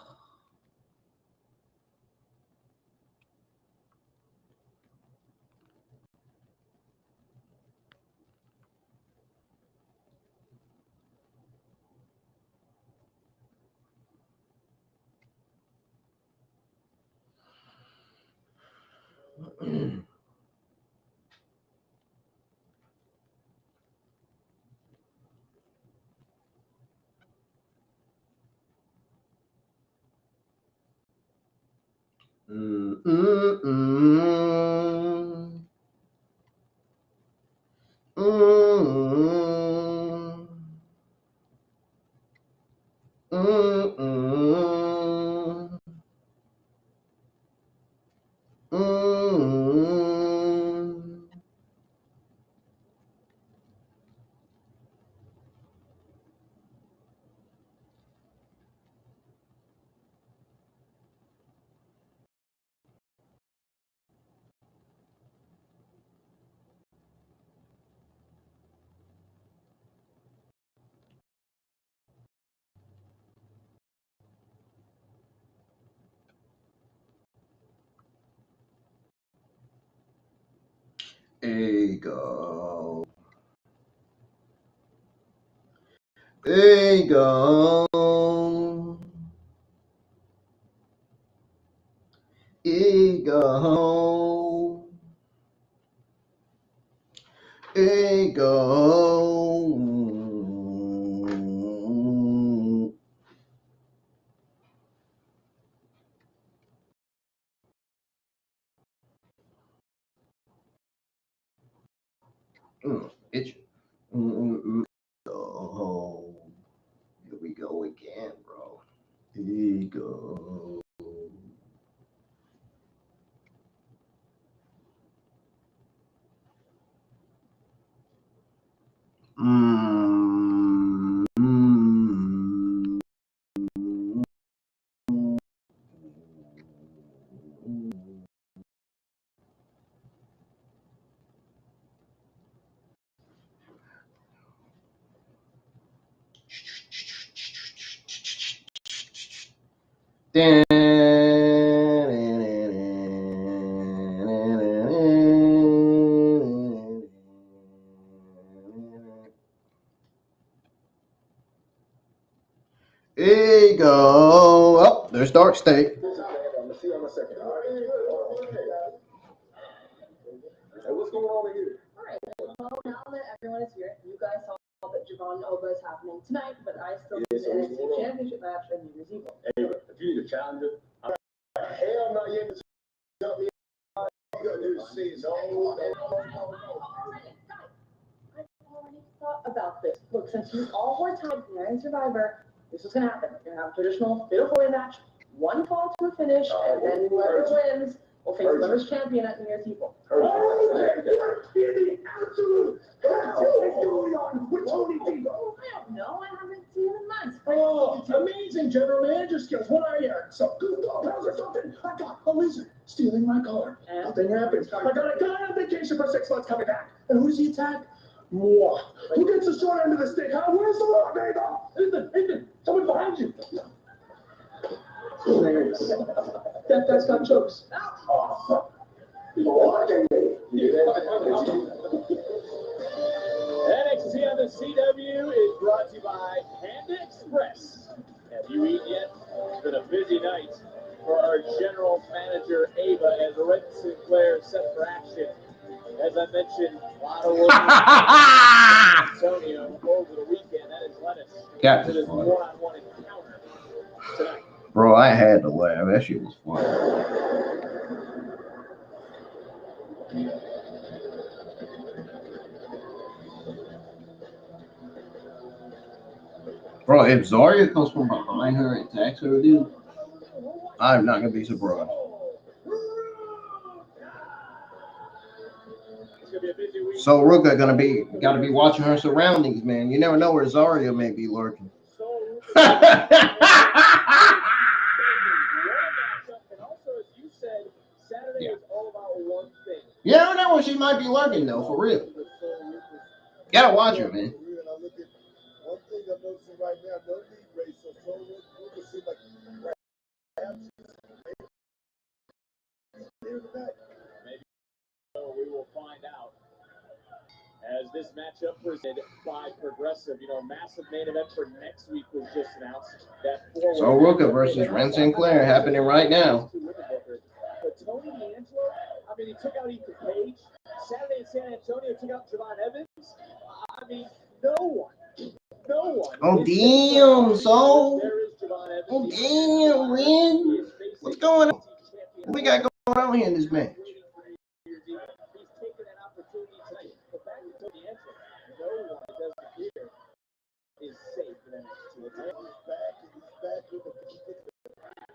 Ego. Ego. Ego. Ego. Itch. Oh, here we go again, bro. Ego. Ego. Oh, there's Dark State. Hey, what's going on here? All right. Well, now that everyone is here, you guys saw that Javon Nova is happening tonight, but I still need an NXT Championship match on New Year's Eve. Hey, if you need a challenger, hell no, you ain't tell me. All you gotta do is see his own. I've already thought about this. Look, since you all were tied here in Survivor, this is gonna happen. You're gonna have a traditional fatal four-way match, one fall to a finish, and then whoever wins will face whoever's champion at New Year's Eve. Absolute going on with Tony Devo. I don't know. I haven't seen him in months. Oh, amazing general manager skills. What are you? Some good doghouse or something? I got a lizard stealing my car. Nothing happens. I got a guy on vacation for 6 months coming back. And who does he attack? Moi. Who gets the short end of the stick? Huh? Where's the law, Devo? Ethan, someone behind you. That's got jokes. Oh, NXT on the CW is brought to you by Panda Express. Have you eaten yet? It's been a busy night for our general manager, Ava, as Red Sinclair set for action. As I mentioned, a lot of work Antonio over the weekend. That is lettuce. It is one-on-one encounter tonight. Bro, I had to laugh. That shit was funny. Bro, if Zarya comes from behind her and attacks her, dude, I'm not gonna be surprised. So Ruka gotta be watching her surroundings, man. You never know where Zarya may be lurking. You never know where she might be lurking, though, for real. Gotta watch her, man. One thing I'm noticing right now, no lead race, so Ruka seems like maybe so we will find out. As this matchup presented by Progressive, massive main event for next week was just announced. That So Ruka versus Ren Sinclair happening right now. But Tony D'Angelo, I mean, he took out Ethan Page. Saturday in San Antonio took out Javon Evans. I mean, no one. Oh, damn, so. Oh, damn, Ren. What's going on? What we got going on here in this match? He's taken that opportunity tonight. The fact that Tony answered, no one doesn't appear is safe in NXT. He's back with the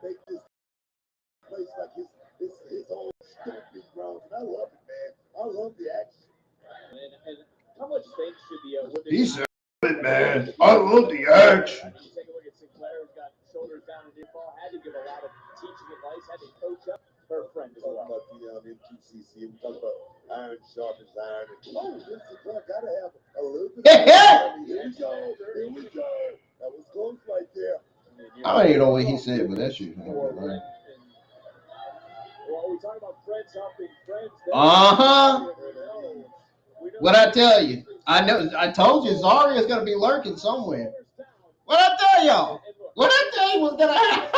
make this place like his own stomping grounds. And I love it, man. I love the action. And how much thanks should the women? He said it, man. I love the action. You take a look at Sinclair, who's got shoulders down and near fall, had to give a lot of teaching advice, had to coach up her friend as well. About the M2CC, we talk about iron sharpens iron. And, Vince Sinclair gotta have a little bit of here we go. Here we go. That was close right there. I don't even know what he said, but that shit. Well, we talk about friends helping friends. What I tell you? I know. I told you Zarya's gonna be lurking somewhere. What I tell y'all? What I tell you was gonna happen?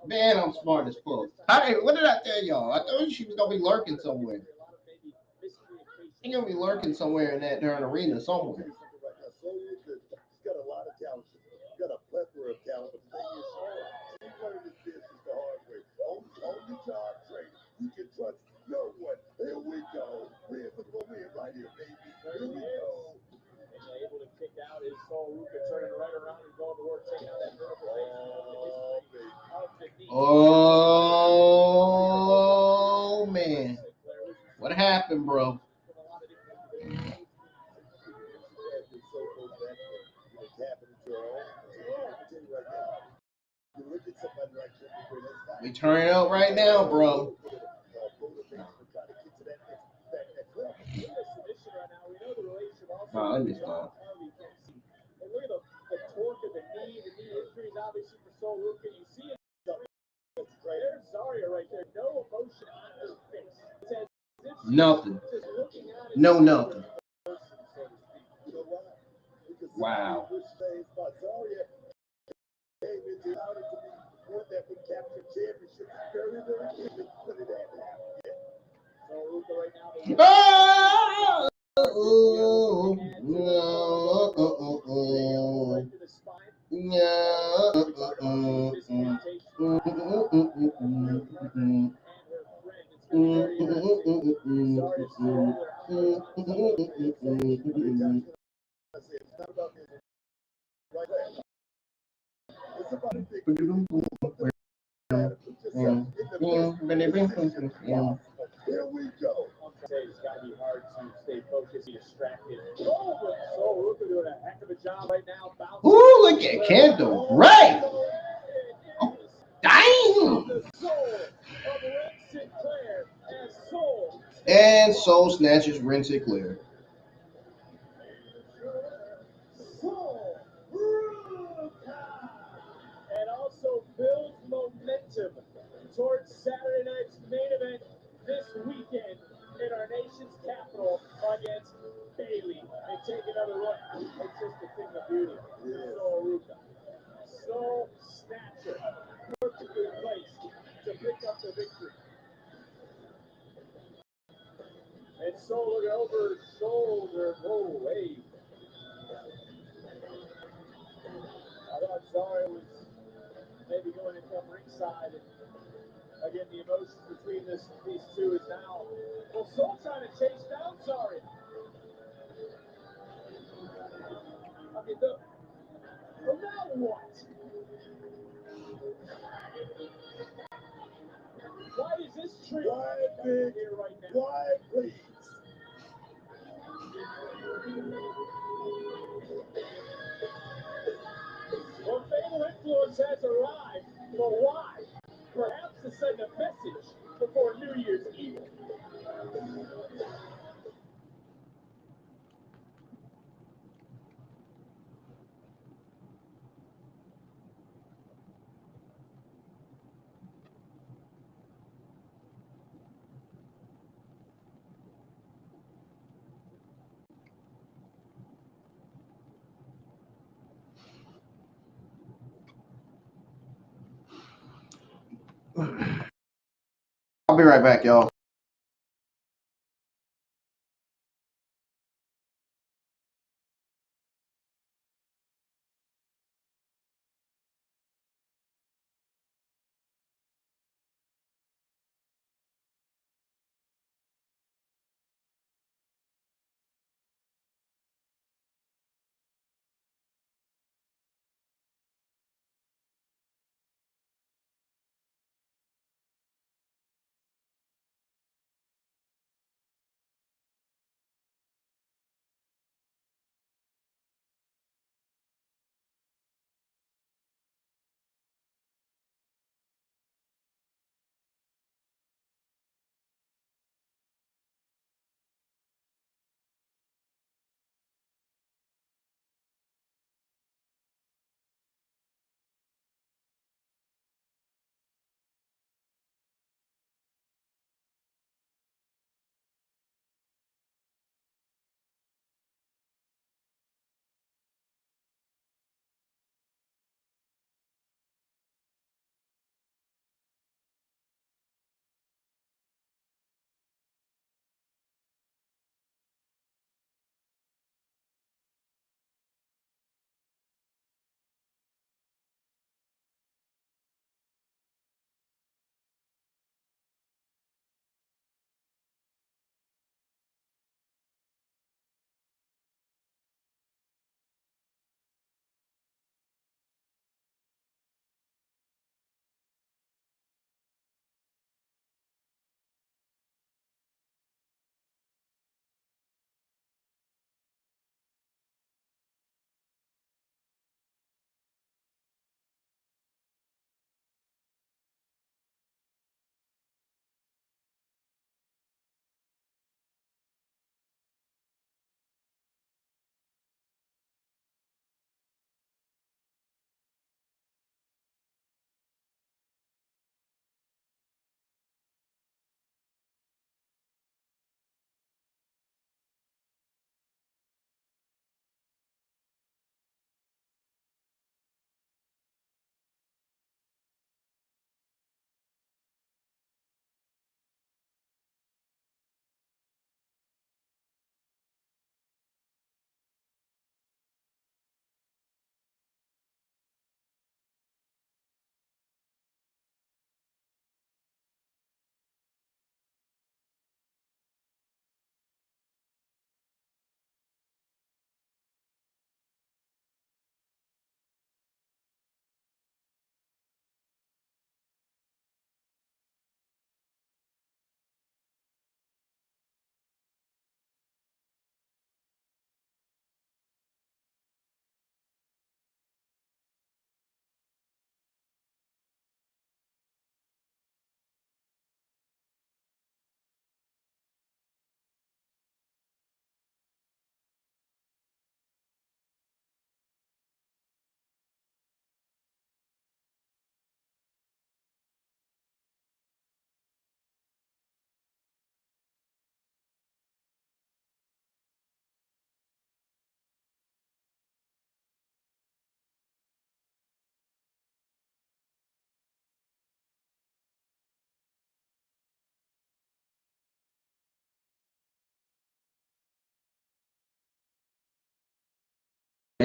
Man, I'm smart as fuck. What did I tell y'all? I told you she was gonna be lurking somewhere. She's gonna be lurking somewhere in that darn arena somewhere. She's got a lot of talent. She's got a plethora of talent. But the thing is, she's learned this business the hard way. On the job training, you can trust no one. Here we go. We're right here, baby. Here we go. And able to kick out his Sol Ruka, turning right around and going to work, taking out that verticalization. Oh man, what happened, bro? We turn it up right now, bro. I understand. And look at the torque of the knee injuries, obviously, for Sol Ruka. You see it. There's Zarya right there. No emotion on her face. Nothing. No, nothing. Wow. Here we go. It's got to be hard to stay focused, be distracted. Oh, but Sol Ruka doing a heck of a job right now. Ooh, look at Kendall Gray. Oh, dang. And Soul snatches Ren Sinclair. And also builds momentum towards Saturday night's main event this weekend in our nation's capital against Bayley. And take another look. It's just a thing of beauty. Sol Ruka. Soul Snatcher. Perfectly placed to pick up the victory. And Soul looking over his shoulder. Oh, hey. I thought Zarya was maybe going to come ringside. And again, the emotions between these two is now. Well, Soul trying to chase down Zarya. I mean, well, now what? Why is this tree here right now? Why, please? Well, fatal influence has arrived, but why? Perhaps to send a message before New Year's Eve. I'll be right back, y'all.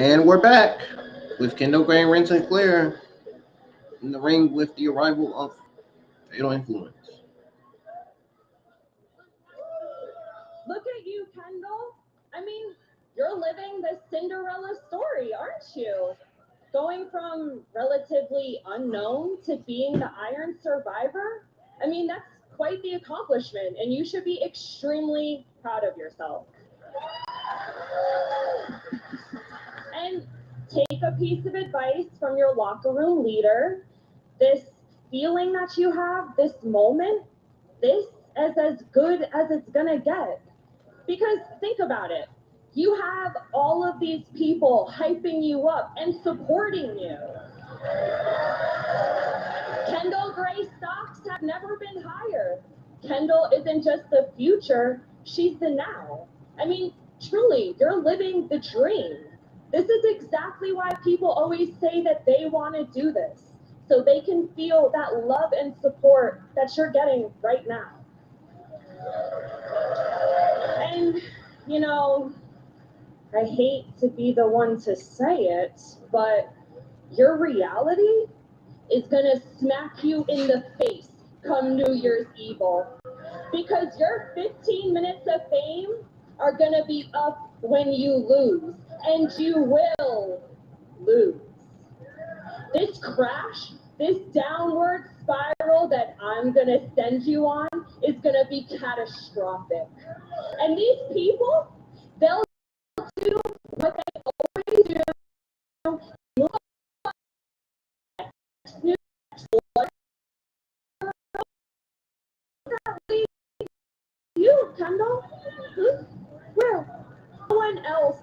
And we're back with Kendall Gray and Ren Sinclair in the ring with the arrival of Fatal Influence. Look at you, Kendall. I mean, you're living the Cinderella story, aren't you? Going from relatively unknown to being the Iron Survivor. I mean, that's quite the accomplishment, and you should be extremely proud of yourself. And take a piece of advice from your locker room leader. This feeling that you have, this moment, this is as good as it's gonna get. Because think about it. You have all of these people hyping you up and supporting you. Kendall Gray's stocks have never been higher. Kendall isn't just the future, she's the now. I mean, truly, you're living the dream. This is exactly why people always say that they want to do this, so they can feel that love and support that you're getting right now. And, you know, I hate to be the one to say it, but your reality is gonna smack you in the face come New Year's Eve. Because your 15 minutes of fame are gonna be up when you lose, and you will lose. This crash, this downward spiral that I'm gonna send you on is gonna be catastrophic. And these people, they'll do what they always do. You, Kendall? Well, no one else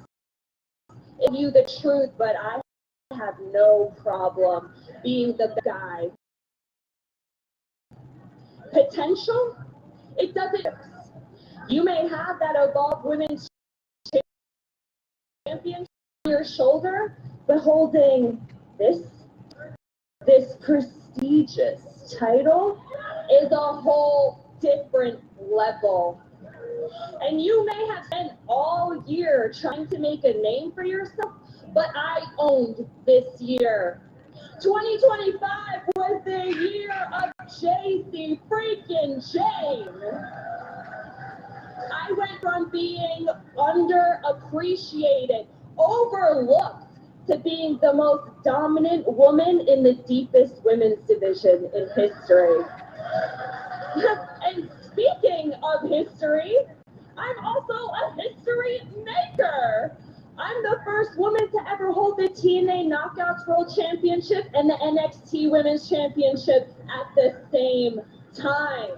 give you the truth, but I have no problem being the guy. Potential? It doesn't. You may have that Evolved Women's Championship on your shoulder, but holding this prestigious title is a whole different level. And you may have spent all year trying to make a name for yourself, but I owned this year. 2025 was the year of JC freaking Jane. I went from being underappreciated, overlooked, to being the most dominant woman in the deepest women's division in history. And speaking of history, I'm also a history maker. I'm the first woman to ever hold the TNA Knockouts World Championship and the NXT Women's Championship at the same time.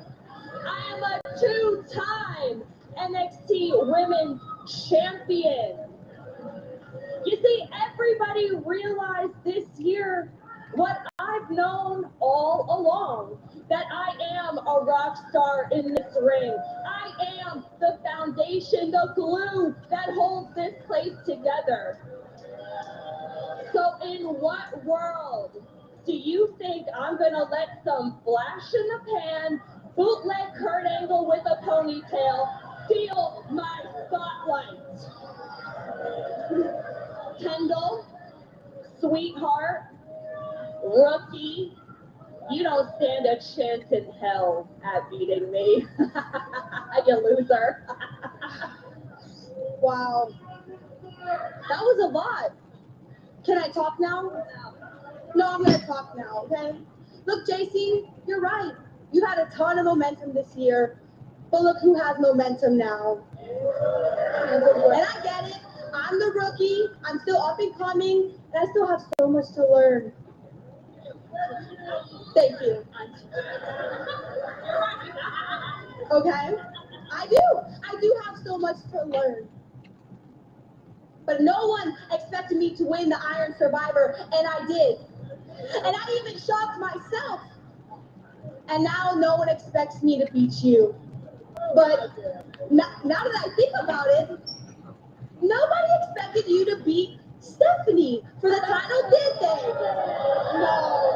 I am a two-time NXT Women's Champion. You see, everybody realized this year what I've known all along, that I am a rock star in this ring. I am the foundation, the glue that holds this place together. So in what world do you think I'm gonna let some flash in the pan, bootleg Kurt Angle with a ponytail steal my spotlight? Kendall, sweetheart, rookie, you don't stand a chance in hell at beating me. You loser. Wow. That was a lot. Can I talk now? No, I'm going to talk now, okay? Look, JC, you're right. You've had a ton of momentum this year, but look who has momentum now. And I get it. I'm the rookie. I'm still up and coming, and I still have so much to learn. Thank you. Okay? I do have so much to learn. But no one expected me to win the Iron Survivor, and I did. And I even shocked myself. And now no one expects me to beat you. But now that I think about it, nobody expected you to beat Stephanie for the title, did they? No.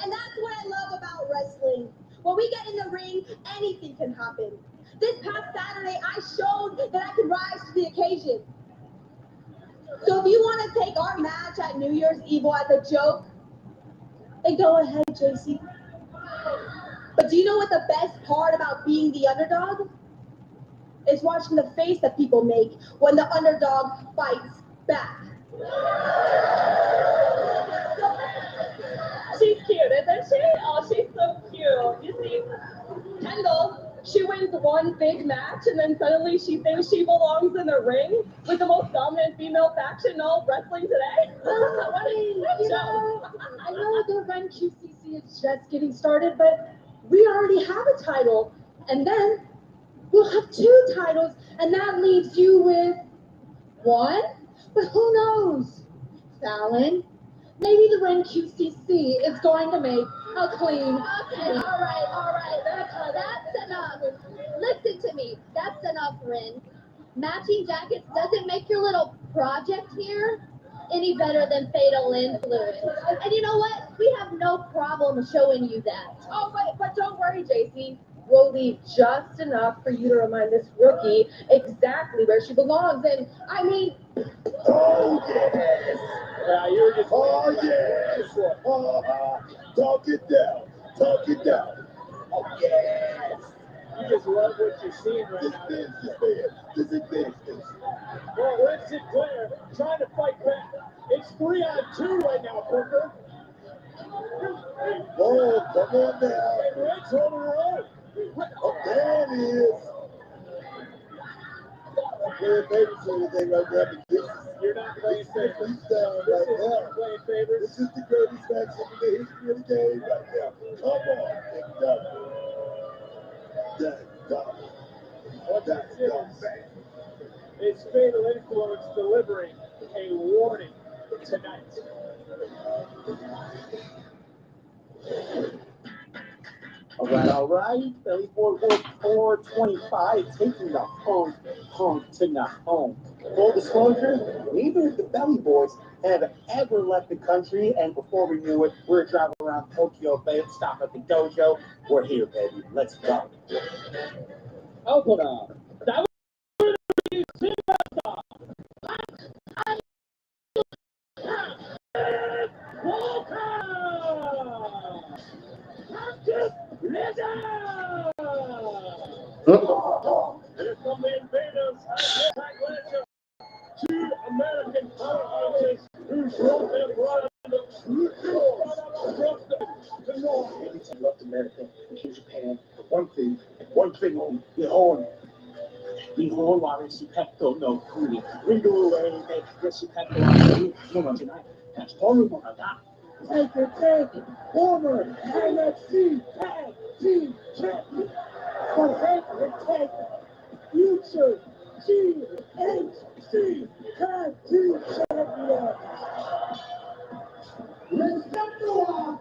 And that's what I love about wrestling. When we get in the ring, anything can happen. This past Saturday, I showed that I could rise to the occasion. So if you want to take our match at New Year's Eve as a joke, then go ahead, JC. But do you know what the best part about being the underdog? Is watching the face that people make when the underdog fights back. She's cute, isn't she? Oh, she's so cute. You see, Kendall, she wins one big match and then suddenly she thinks she belongs in the ring with the most dominant female faction in all wrestling today. I know the Ren QCC is just getting started, but we already have a title, and then we'll have 2 titles, and that leaves you with 1. But who knows, Fallon? Maybe the Ren QCC is going to make a clean. Okay, all right. That's enough. Listen to me. That's enough, Ren. Matching jackets doesn't make your little project here any better than fatal influence. And you know what? We have no problem showing you that. Oh, but don't worry, JC. We'll leave just enough for you to remind this rookie exactly where she belongs. And I mean, Oh, yes. Yeah, you were just. Oh, yes. Talk it down. Talk it down. Oh, yes. You just love what you're seeing right now. This is business. Well, Red Sinclair trying to fight back. It's 3-on-2 right now, Booker. Oh, come on now. And Red's holding her own. Oh, there it is. I'm playing favorites or anything right now, but this is You're not playing favorites. this is Not playing favorites. This is the greatest match in the history of the game right now. Come on, it's done. That's done. That's done, man. It's Fatal Influence delivering a warning tonight. All right. Belly Boy World 425 taking the home to the home. Full disclosure, neither of the Belly Boys have ever left the country, and before we knew it, we're driving around Tokyo Bay, stop at the dojo. We're here, baby. Let's go. Opener. That Here come the invaders at Atlanta. 2 American powerhouses who brought their brand across the north. Anytime North America and Japan, one thing only, the horn. The horn warriors, Pecto no Kuni. Ringo away, yes, Pecto no Manjanai. That's horrible. Take it. Former NXT Tag Team Champion. For head take future GHC Tag Team Champion. Respect the law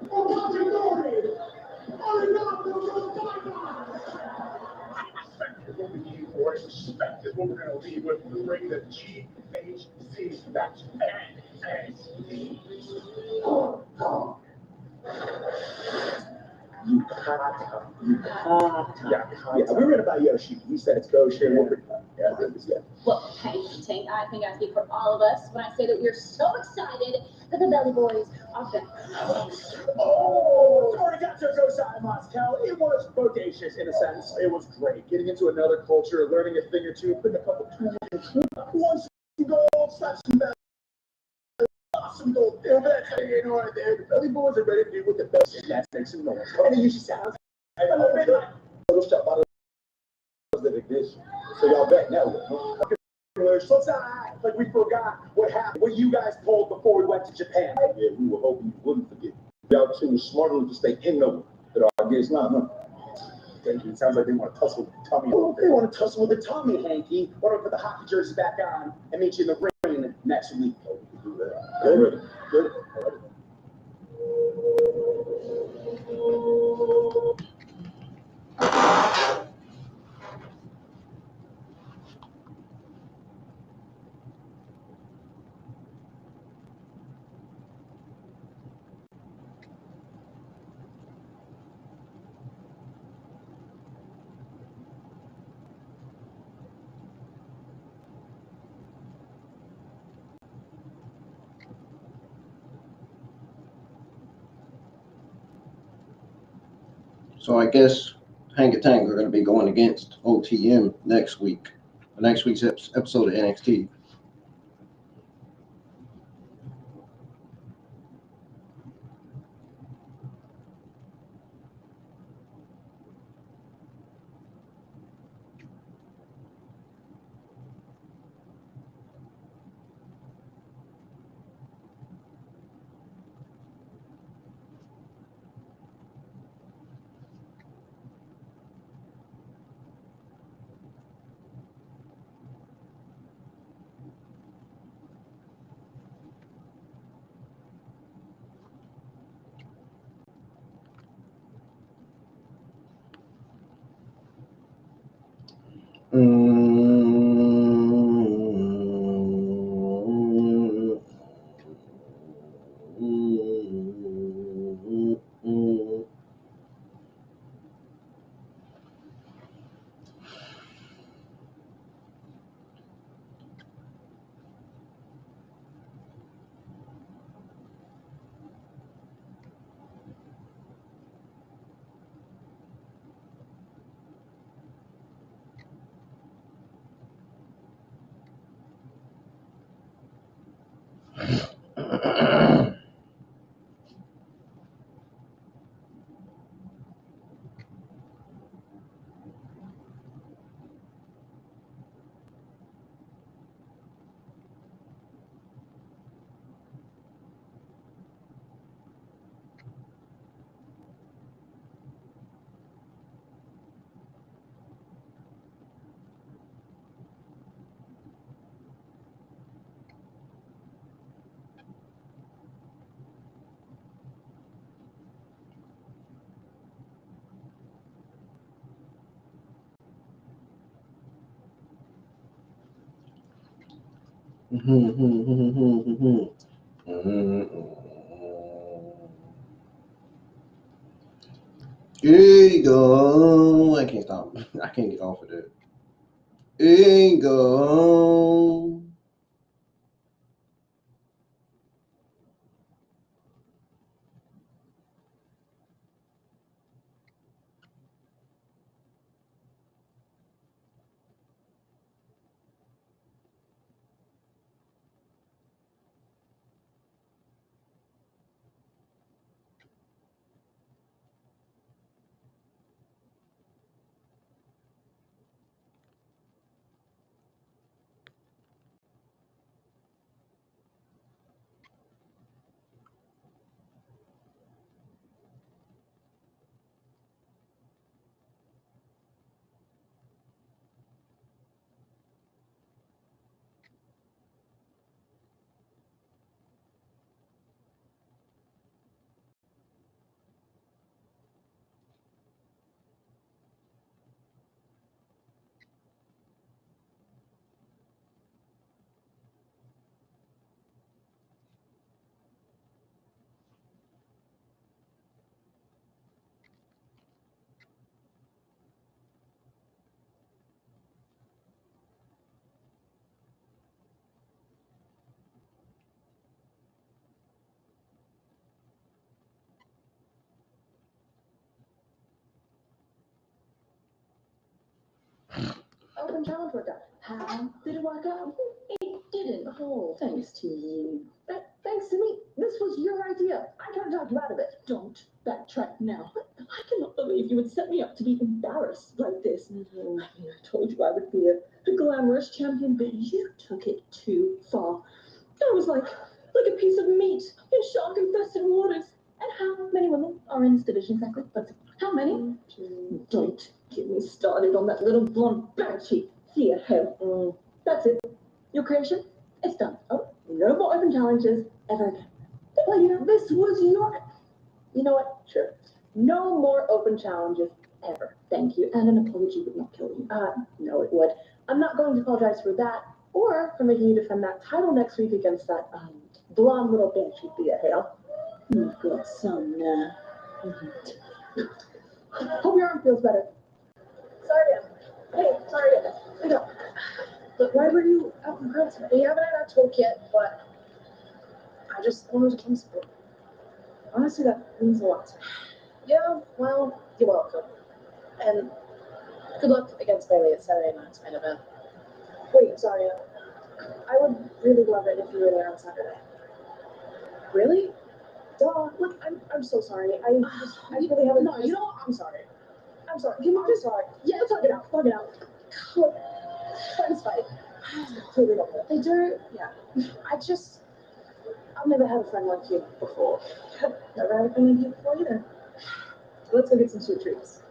for Roger Dory. Respect is what we're going to leave with. We bring the GHC match. NXT. Yeah, we read about Yoshi. He said it's kosher. Yeah. Well, hey, Tank, I think I speak for all of us when I say that we're so excited that the Belly Boys are back. Oh, Arigato gozaimasu, Cal. It was bodacious in a sense. It was great. Getting into another culture, learning a thing or two, putting a couple tools. Once you go, slap some belly. Awesome gold. You know what, the Belly Boys are ready to do with the best, and that makes some noise. And it usually sounds like a little stuff out of the ignition. So y'all bet now. So it's like we forgot what happened, what you guys pulled before we went to Japan. Yeah, we were hoping you wouldn't forget. Y'all two were smart enough to stay in know that our guess not, huh? Thank you. It sounds like they want to tussle with Tommy. Oh, they want to tussle with the Tommy, Hanky. Why don't we put the hockey jersey back on and meet you in the ring next week? Oh, we can do that. Good. So I guess Hang Tank are going to be going against OTM next week. Next week's episode of NXT. Ego. I can't stop. I can't get off of that. Ego. Open challenge worked out. How did it work out? It didn't. Oh, thanks to you. Thanks to me. This was your idea. I can't talk you out of it. Don't backtrack now. I cannot believe you would set me up to be embarrassed like this. I mean, I told you I would be a glamorous champion, but you took it too far. I was like a piece of meat in shark-infested waters. And how many women are in this division exactly? But how many? Don't get me started on that little blonde banshee. Thea Hill. That's it. Your creation, it's done. Oh, no more open challenges ever again. Well, this was your... You know what? Sure. No more open challenges ever. Thank you. And an apology would not kill you. No, it would. I'm not going to apologize for that or for making you defend that title next week against that blonde little banshee Thea Hale. You've got some Hope your arm feels better. Sorry, Dan. Hey, sorry, Dan. But why were you out in France? You haven't had that talk yet, but I just wanted to come support. Honestly, that means a lot to me. Yeah, well, you're welcome. And good luck against Bailey at Saturday night's main event. Wait, sorry. I would really love it if you were there on Saturday. Really? Duh. Look, I'm so sorry. I really haven't. No, you know what? I'm sorry. I'm sorry. I'm sorry. Yeah, talk it out. Talk it out. Look, friends fight. Totally over it. They do. Yeah. I've never had a friend like you before. Never had a friend like you before either. Let's go get some sweet treats.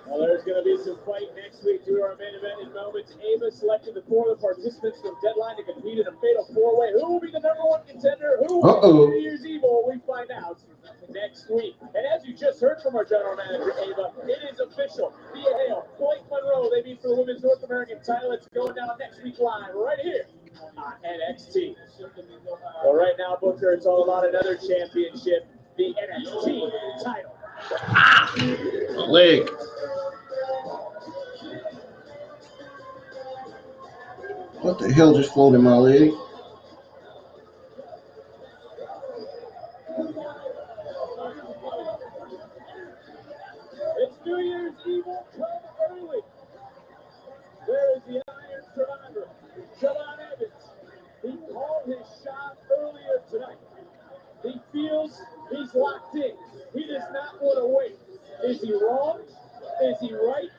Well, there's going to be some fight next week due to our main event in moments. Ava selected the 4 of the participants from Deadline to compete in a fatal 4-way. Who will be the #1 contender? Who will be New Year's Evil? We find out next week. And as you just heard from our general manager, Ava, it is official. Thea Hale, Blake Monroe, they meet for the Women's North American title. It's going down next week live right here on NXT. Well, right now, Booker, it's all about another championship, the NXT title. My leg. What the hell just floated my leg? It's New Year's Evil come early. There is the Iron Survivor, Javon Evans. He called his shot earlier tonight. He feels he's locked in. He does not want to wait. Is he wrong? Is he right?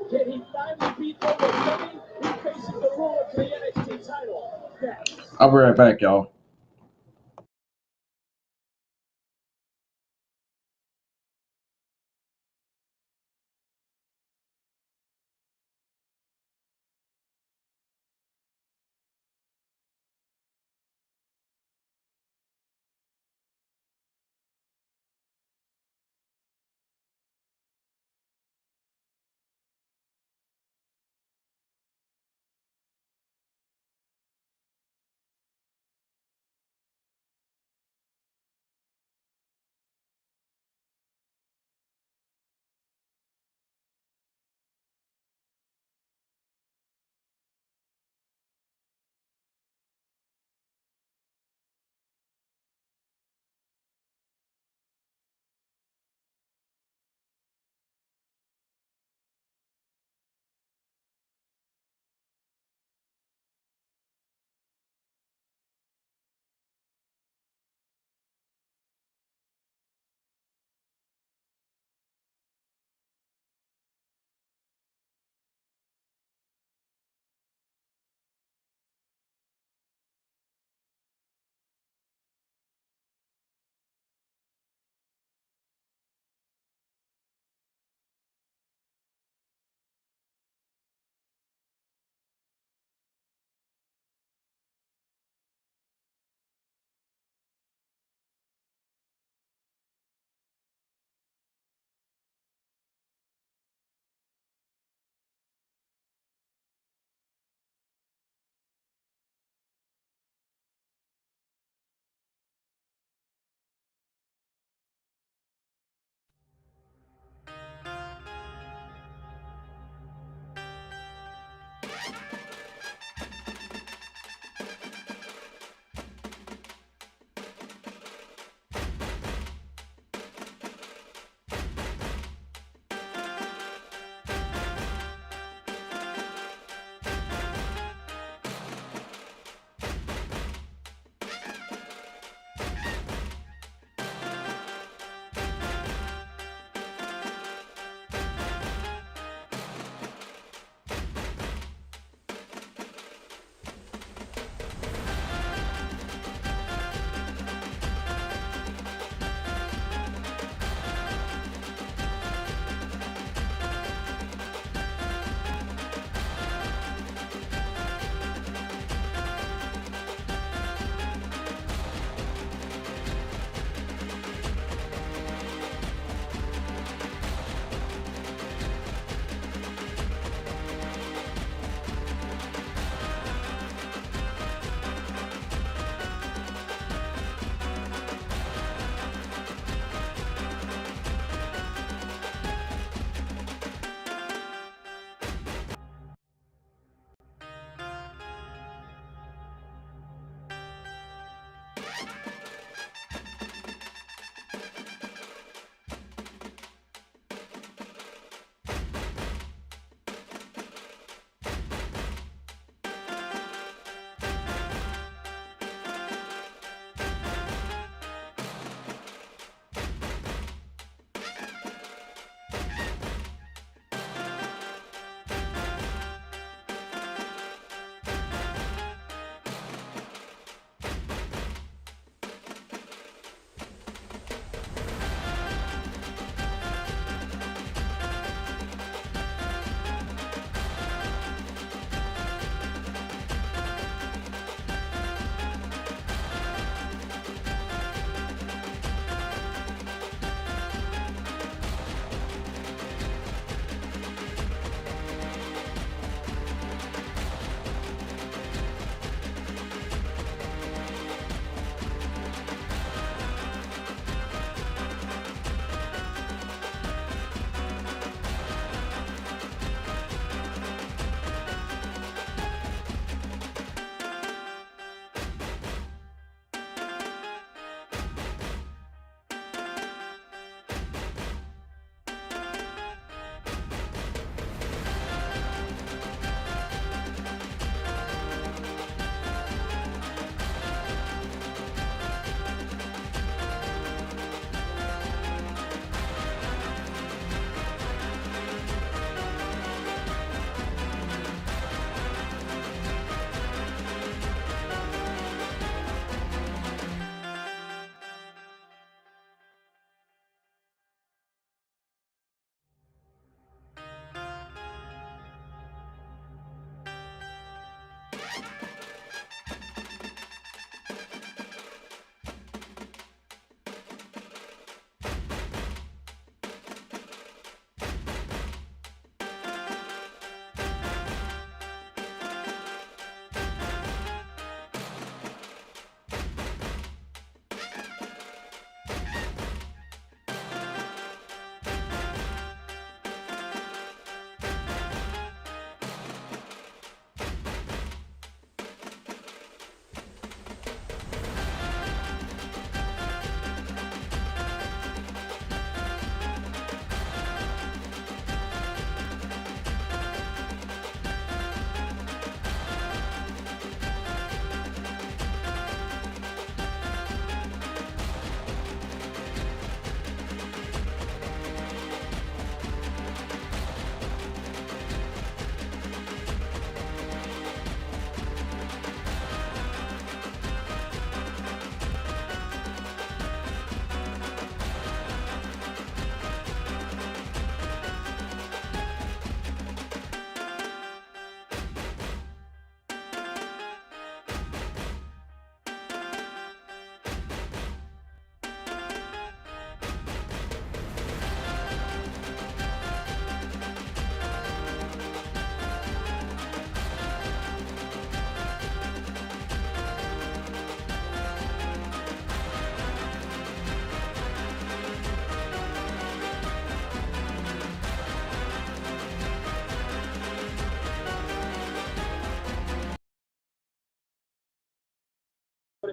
Can he finally beat Owen Kenny? He's facing the ruler for the NXT title. Next. I'll be right back, y'all.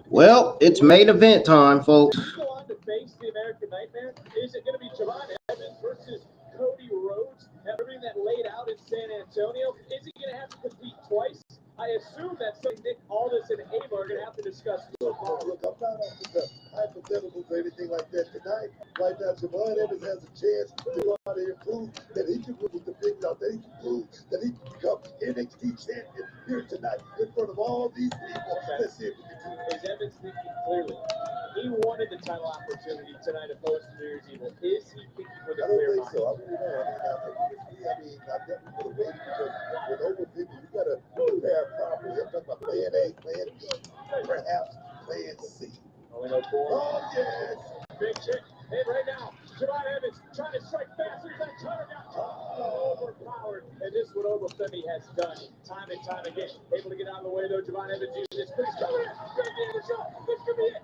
Well, it's main event time, folks. Go on to face the American Nightmare. Is it going to be Jordynne Evans versus Cody Rhodes? Everything that laid out in San Antonio. Is he going to have to compete twice? I assume that's something Nick Aldis and Abel are going to have to discuss. Look, I'm not after the hypotheticals or anything like that tonight. Right now, Jordynne Evans has a chance to go out there and prove that he can prove the big belt, that he can prove that he can become NXT champion here tonight in front of all these people. Let's see if we can do it. Is Evans thinking clearly? He wanted the title opportunity tonight opposed to New Year's Evil. Is he thinking with a I don't clear think mind? so. I really don't. I definitely would have waited because with over 50, you got to prepare properly. I'm talking about plan A, plan B, perhaps plan C. Only no four. Oh, yes. Big chick. And right now, Jordynne Evans trying to strike fast. There's that cutter got overpowered. And this is what Obafemi has done time and time again. Able to get out of the way, though. Jordynne Evans uses this finish. Coming in. Gonna be the shot. This could be it.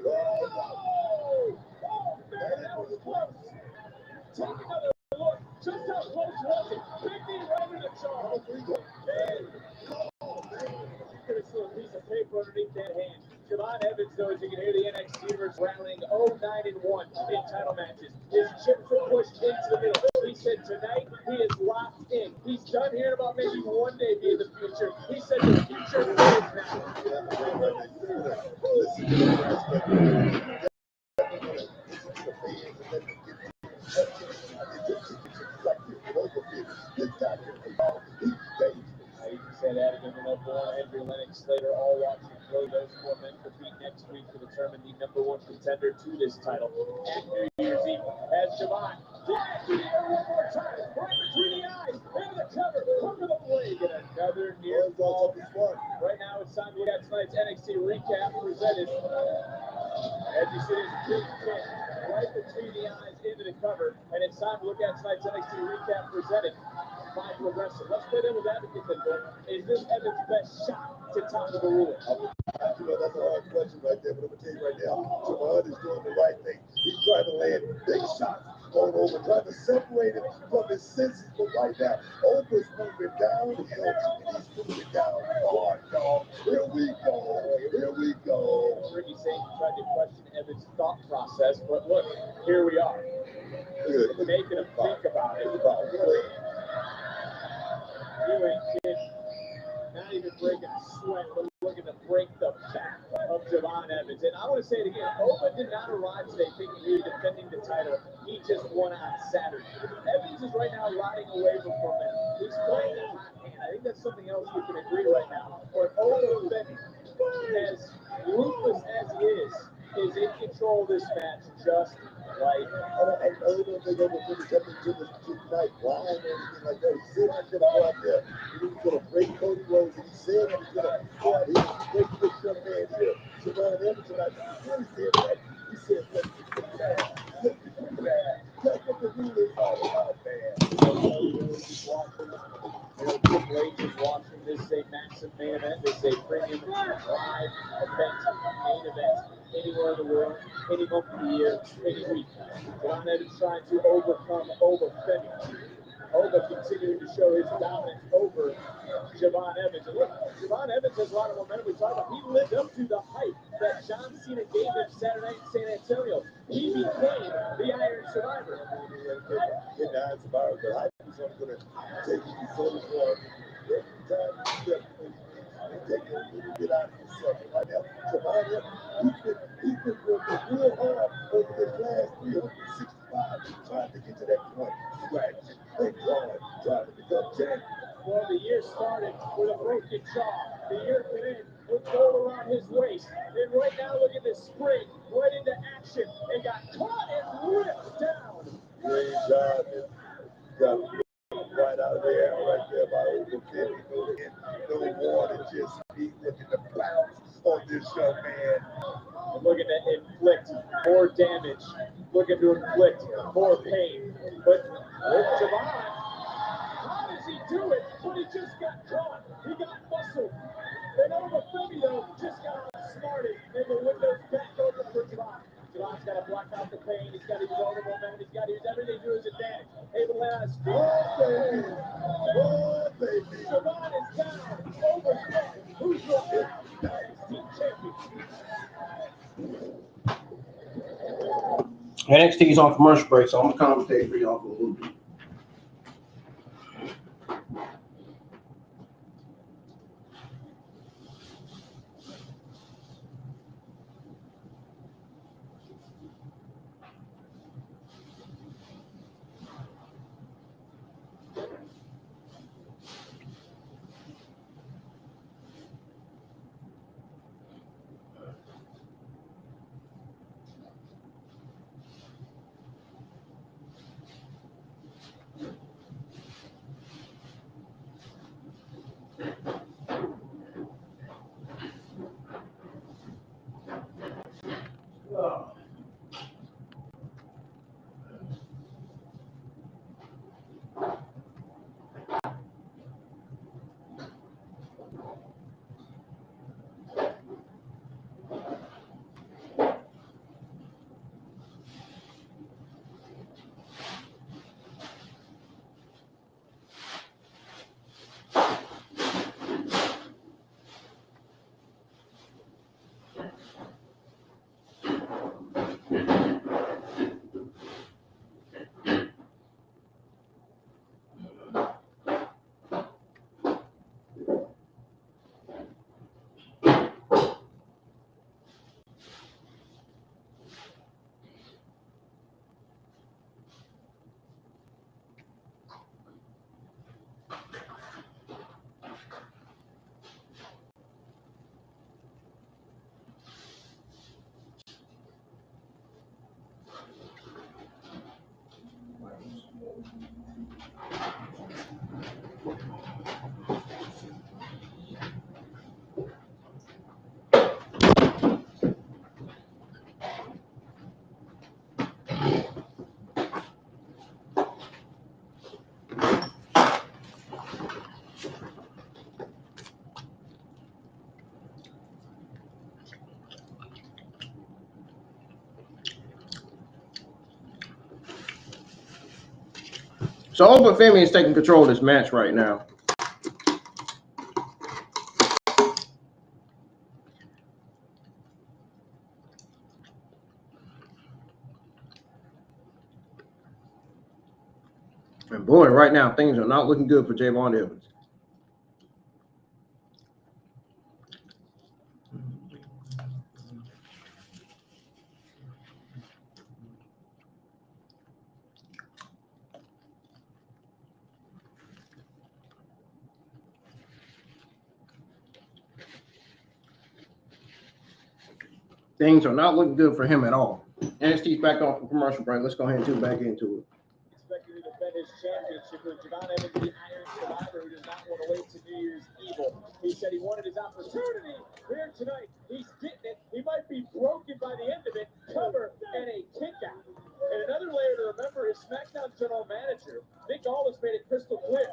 Oh, man, that was close. Take another look. Just how close was it? Big knee right in the jaw. You could have seen a piece of paper underneath that hand. Jordynne Evans, though, as you can hear the NXT universe rallying 0-9-1 in title matches. His chips are pushed into the middle. He said tonight he is locked in. He's done hearing about maybe one day being the future. He said the future is now. Listen to the guys, Andrew Lennox Slater, all watching close. Those four men compete next week to determine the number one contender to this title at New Year's Eve. As Jordynne flies through the air one more time, right between the eyes, into the cover, under the leg, and another near fall. Right now, it's time to look at tonight's NXT recap presented. As you see this big kick right between the eyes into the cover, and it's time to look at tonight's NXT recap presented by Progressive. Let's play devil's advocate then, Bill. Is this Evans' best shot to top the ruling? that's a hard question right there, but I'm going to tell you right now, Jordynne is doing the right thing. He's trying to land big shots on over, trying to separate him from his senses, but right now, Oprah's moving downhill, and he's moving down hard, y'all. Here we go. Ricky saying he tried to question Evans' thought process, but look, here we are. Making him think about it. You ain't kidding. Not even breaking a sweat, but looking to break the back of Jordynne Evans. And I want to say it again, Oba did not arrive today thinking he was defending the title. He just won on Saturday. Evans is right now riding away from momentum. He's playing a hot hand. I think that's something else we can agree right now. Or Oba, as ruthless as he is in control of this match just right. I really don't think Oprah finished up into this tonight blind or anything like that. He said he's going to go out there and he's going to break Cody Rhodes, and he said that he's going to go out here and break this young man here, Jordynne Evans, and I really said that. He said, let's get the bad. That's what the rule is all about, man. Triple H is watching. This is a massive main event. This is a premium live event, main event, anywhere in the world, any month of the year, any week. Jordynne Evans trying to overcome Obafemi. Oba continuing to show his dominance over Jordynne Evans. And look, Jordynne Evans has a lot of momentum. We talked about he lived up to the hype that John Cena gave him Saturday night in San Antonio. He became the Iron Survivor. The Iron Survivor, the hype is only going to take you so far. Every time you step in, you take a little bit out of yourself. And right now, Jordynne Evans, he's been working real hard over this last 365, trying to get to that point. Scratching and clawing, trying to become champion. Well, the year started with a broken jaw. The year could end with gold around his waist. And right now, look at this spring right into action and got caught and ripped down. Great job. Got right out of there, right there by over 50. No water, just me looking to bounce on this young man. Looking to inflict more damage, looking to inflict more pain. But with Jordynne, how does he do it? But he just got caught. He got muscled. And Obafemi, though, just got outsmarted. And the window's back open for Jordynne. Jordynne's got to block out the pain. He's got to use all the momentum. He's got to use everything to his advantage. Able to land on his feet. Oh, baby. Jordynne is down. Obafemi, who's your NXT champion? NXT's on commercial break, so I'm gonna commentate for y'all for a little bit. So Open Femi is taking control of this match right now. And boy, right now things are not looking good for Javon Evans. Things are not looking good for him at all. NXT's back on commercial break. Let's go ahead and tune back into it. Expected to defend his championship with Jordynne Evans, the Iron Survivor, who does not want to wait to New Year's Evil. He said he wanted his opportunity here tonight. He's getting it. He might be broken by the end of it. Cover and a kick out. And another layer to remember is SmackDown general manager Nick Aldis made it crystal clear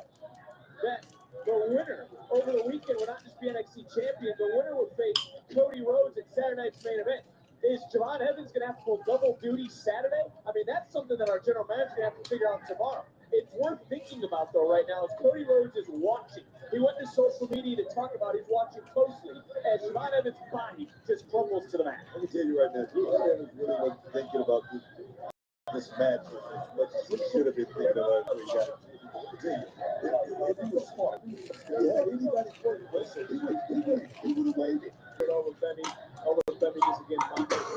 that the winner over the weekend would not just be NXT champion. The winner would face Cody Rhodes at Saturday night's main event. Is Javon Evans going to have to pull double duty Saturday? I mean, that's something that our general manager going to have to figure out tomorrow. It's worth thinking about, though, right now, as Cody Rhodes is watching. He went to social media to talk about he's watching closely as Javon Evans' body just crumbles to the mat. Let me tell you right now, Javon Evans really wasn't thinking about this match as much as he should have been thinking about it. If he was smart, if he had anybody working with him, he would have waited. Over Femi just again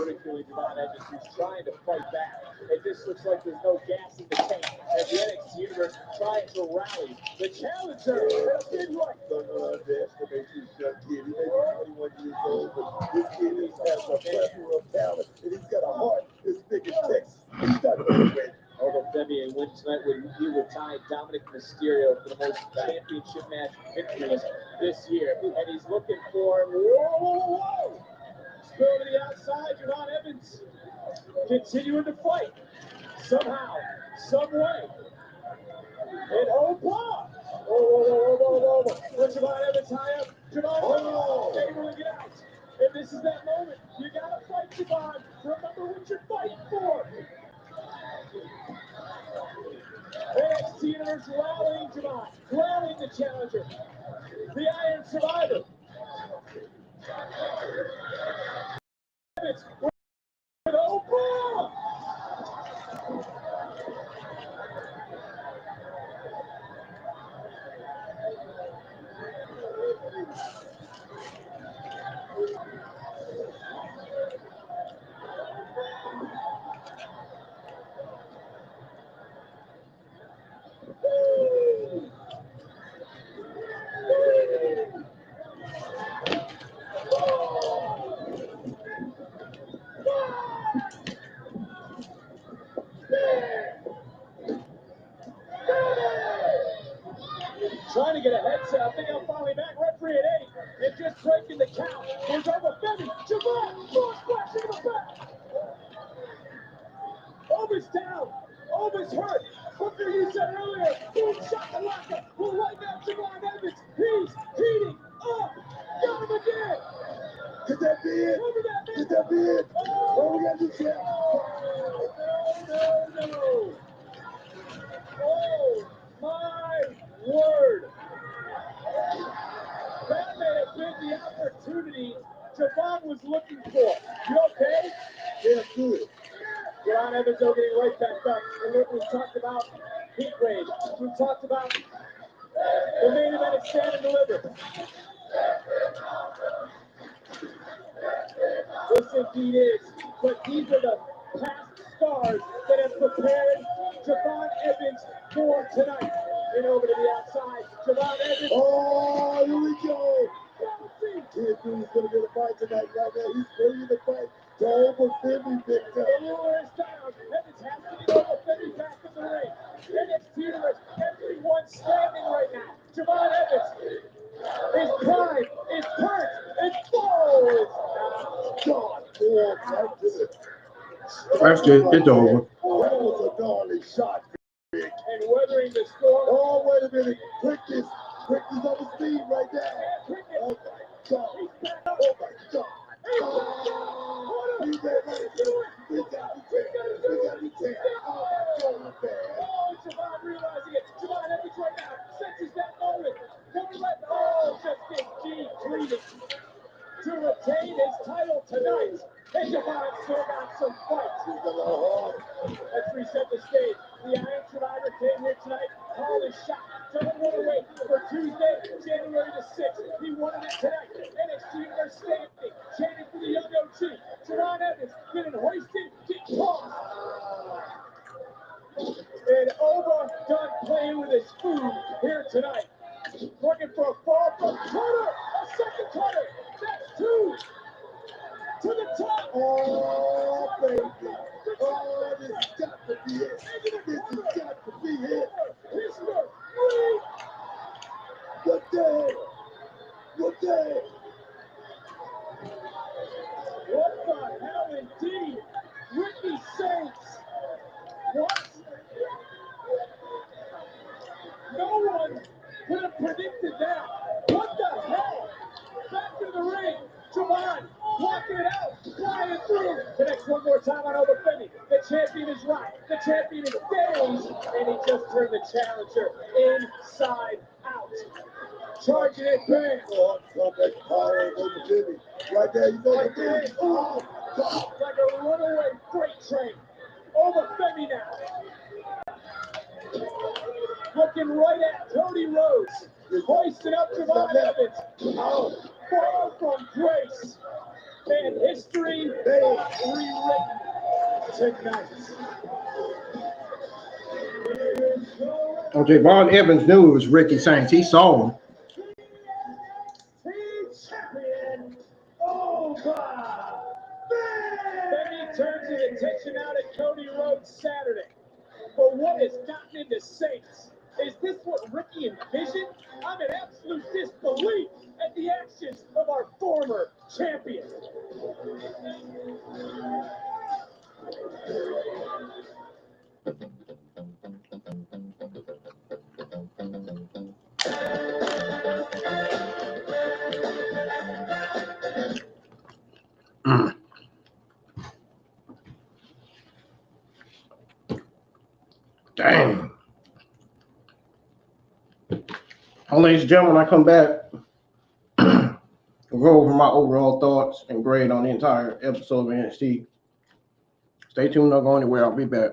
ridiculing Javon Evans, who's trying to fight back. It just looks like there's no gas in the tank as the NXT universe trying to rally. The challenger is right. Don't underestimate this young kid. He may be 21 years old, but this kid has a plethora of talent, and he's got a heart as big as Texas. He's not going to win. Although Femi win tonight, he would tie Dominic Mysterio for the most championship match victories this year. And he's looking for, whoa! Spill to the outside, Javon Evans continuing to fight. Somehow, some way. And whoa! With Javon Evans high up, Javon able to get out. And this is that moment. You gotta fight, Javon. Remember what you're fighting for. NXT Universe rallying Javon, rallying the challenger, the Iron Survivor. Evans with Oprah. to get a heads up. I think I'm finally back. Referee at 8. And just breaking the count. Goes over Femi. Javon. Force splash into the back. Obi's down. Obi's hurt. Booker, you said earlier, boom, shakalaka. Well, right now, Javon Evans, he's heating up. Got him again. Could that be it? Could that be it? Oh, we got to check. No. Oh, my word. That may have been the opportunity Javon was looking for. You okay? Yeah, good. Javon Evans are getting right back up. And look, we talked about heat wave. We talked about the main event is stand and deliver. This indeed is. But these are the past stars that have prepared Javon Evans for tonight. And over to the outside, Javon Evans. Oh, here we go. Kid Dude's going to get a fight tonight right now. He's bringing the fight to over Femi Victor. The ruler is down. Evans has to get over Femi back in the ring. NXT Universe, everyone standing right now. Javon Evans. His prime is hurt. It's full. God, boy, right to the... That's it. It's over. That was a darling shot, Vic. And weathering the storm. Oh, wait a minute. Quickness on his feet right now. Oh, my God. Oh, my God. Oh, he's there right there. We got the chance. Oh, my God, man. Oh, Javon realizing it. Javon Evans right now senses that moment. Going right. Oh, just gets G bleeding to retain his title tonight. And Javon still got some fights. He's a little hard. Let's reset the stage. The Iron Survivor came here tonight. Call his shot. Don't want to wait for Tuesday, January the 6th. He wanted it tonight. NXT Universe standing, chanting for the young OG. Javon Evans getting hoisted, getting tossed. And Oba done playing with his food here tonight. Looking for a fall from Cutter. A second Cutter. That's 2. To the top. Oh, baby. Oh, this has got to be it. This has got to be it. What the hell? What the hell? What the hell indeed? Ricky Saints. What? No one would have predicted that. What the hell? Back in the ring. Javon walking it out. Flying through. Connects one more time on Oba Femi. The champion is right. The champion is dazed. And he just turned the challenger inside out. Charging it back. Oh, comeback power over Jimmy. Right there, you know what I mean? Oh, God. Like a runaway freight train. Over Femi now. Looking right at Cody Rhodes. Hoisting up Javon Evans. Oh, fall from grace. And history rewritten tonight. Okay, Vaughn Evans knew it was Ricky Saints. He saw him. Champion over. Femi turns his attention out at Cody Rhodes Saturday. But what has gotten into Saints? Is this what Ricky envisioned? I'm in absolute disbelief at the actions of our former champion. Dang. Well, ladies and gentlemen, when I come back, we'll go over my overall thoughts and grade on the entire episode of NXT. Stay tuned, don't go anywhere. I'll be back.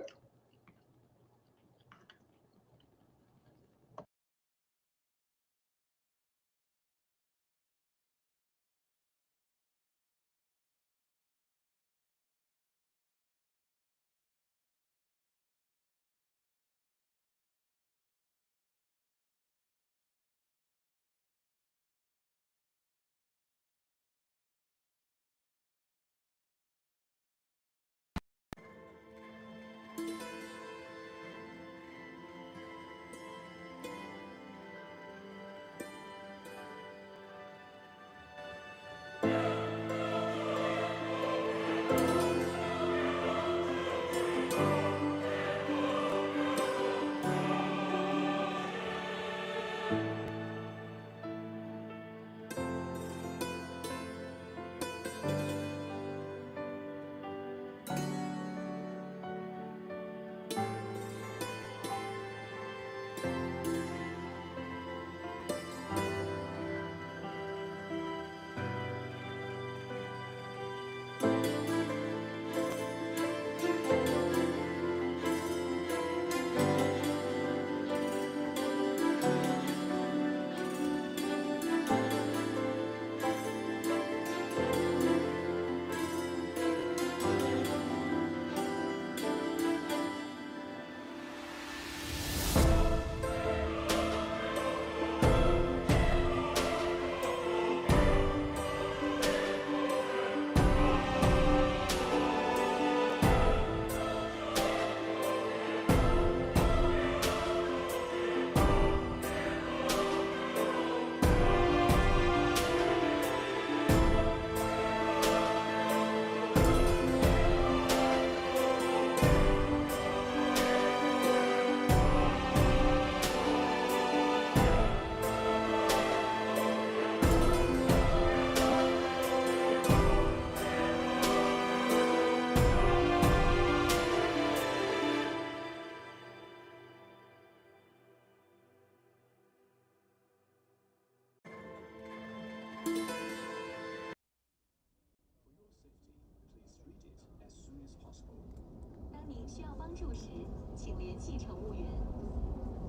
帮助时，请联系乘务员。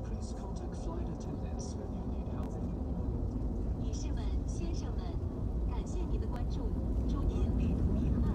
Please contact flight attendants when you need help. 女士们、先生们，感谢您的关注，祝您旅途愉快。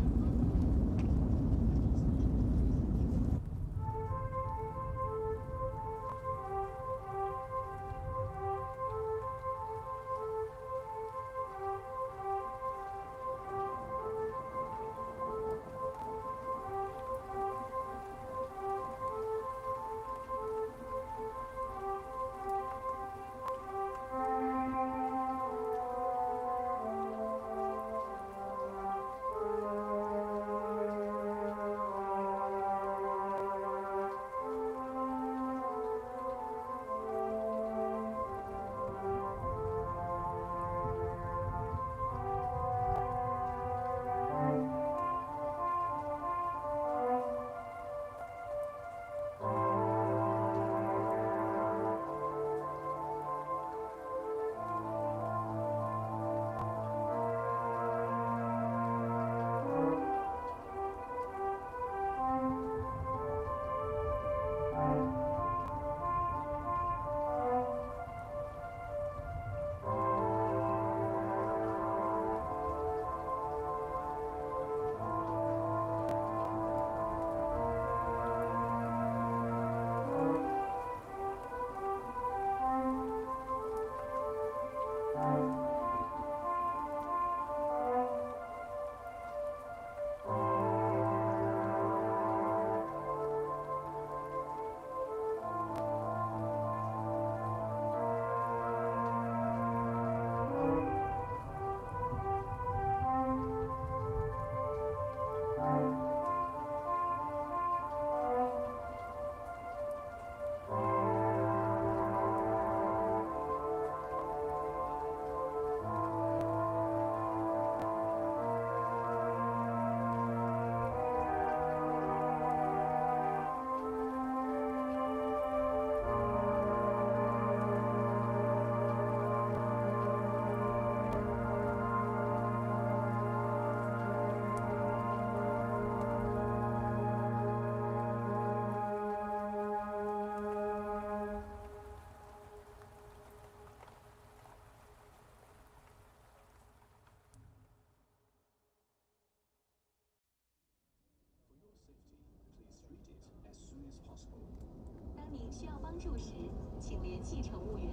当您需要帮助时，请联系乘务员。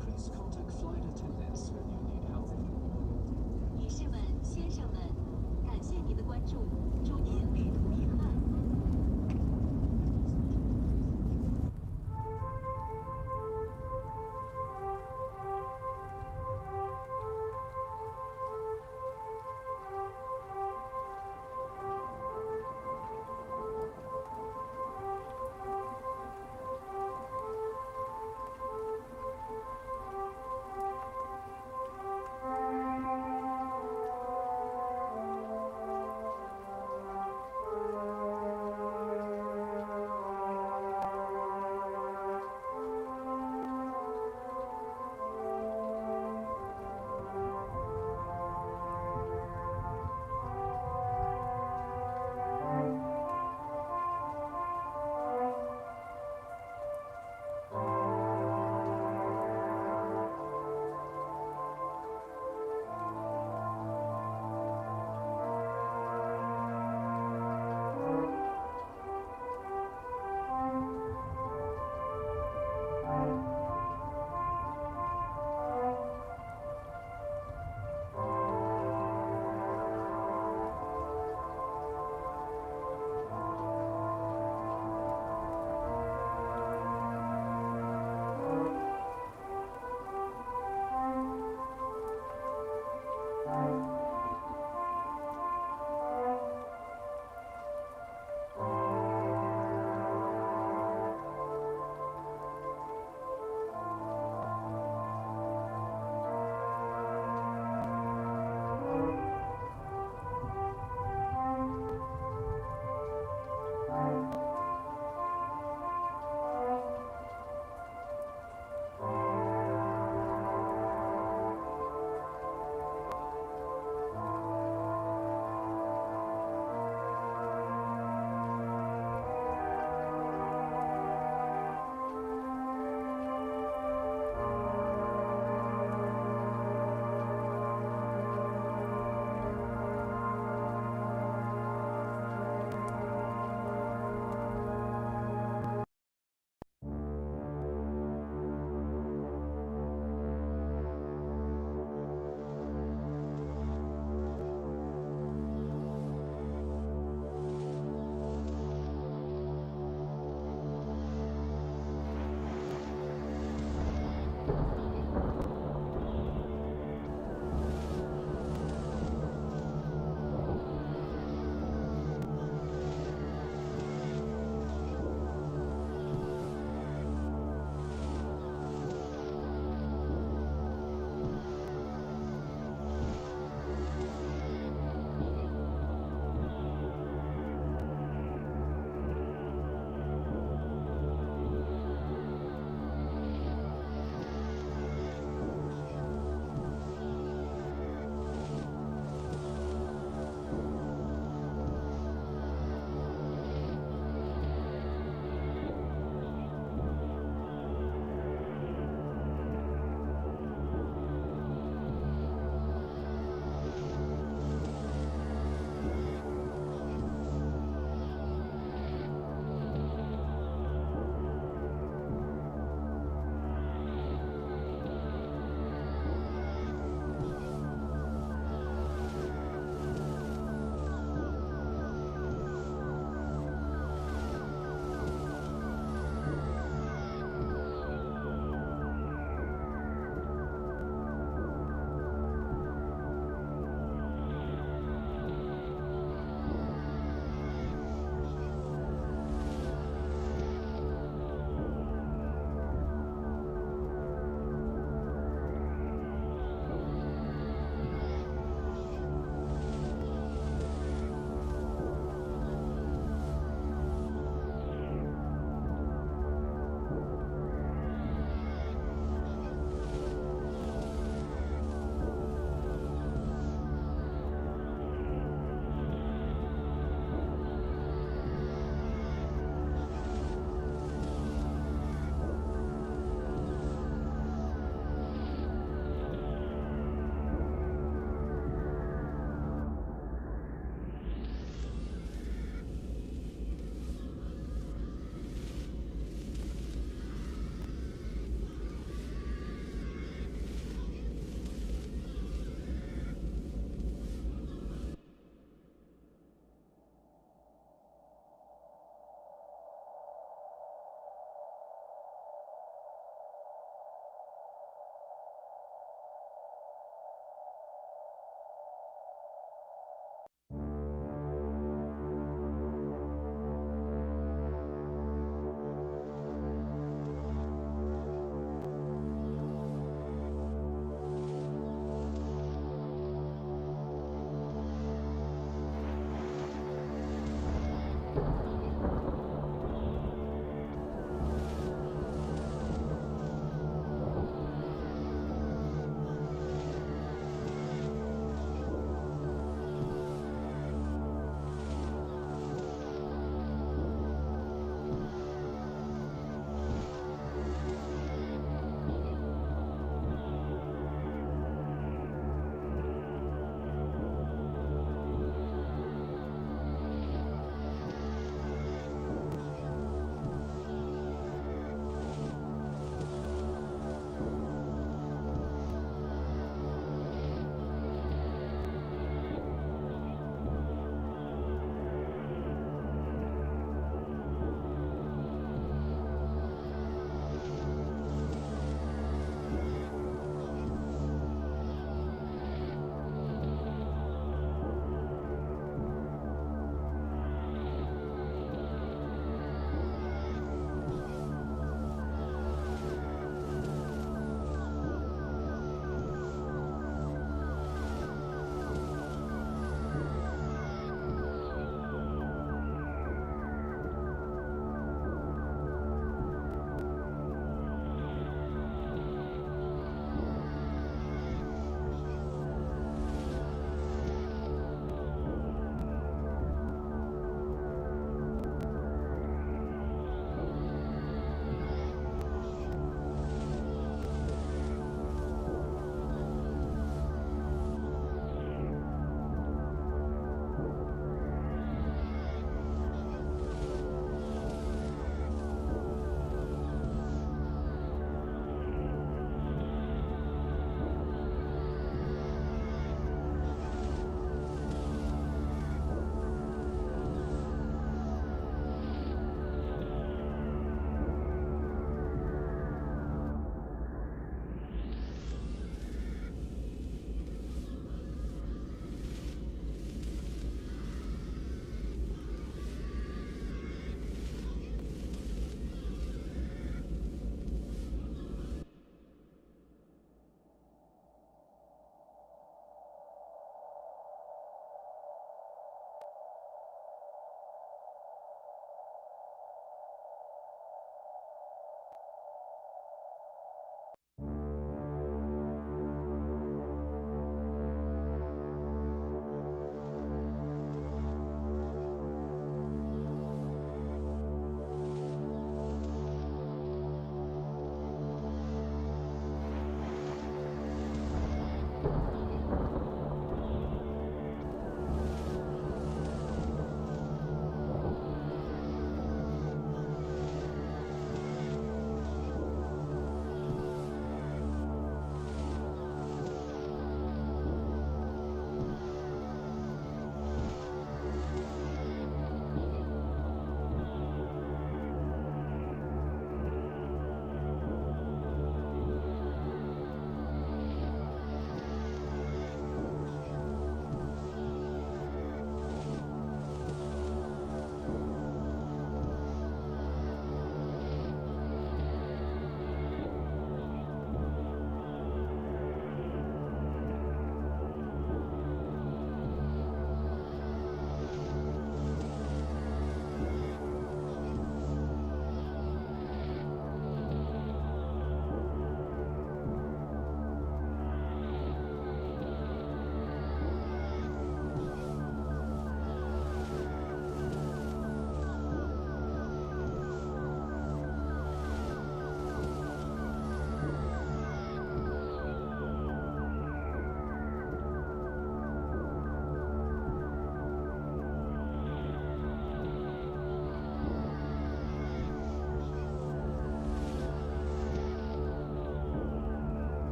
Please contact flight attendants when you need help. 女士们、先生们，感谢您的关注，祝您旅途愉快。 Please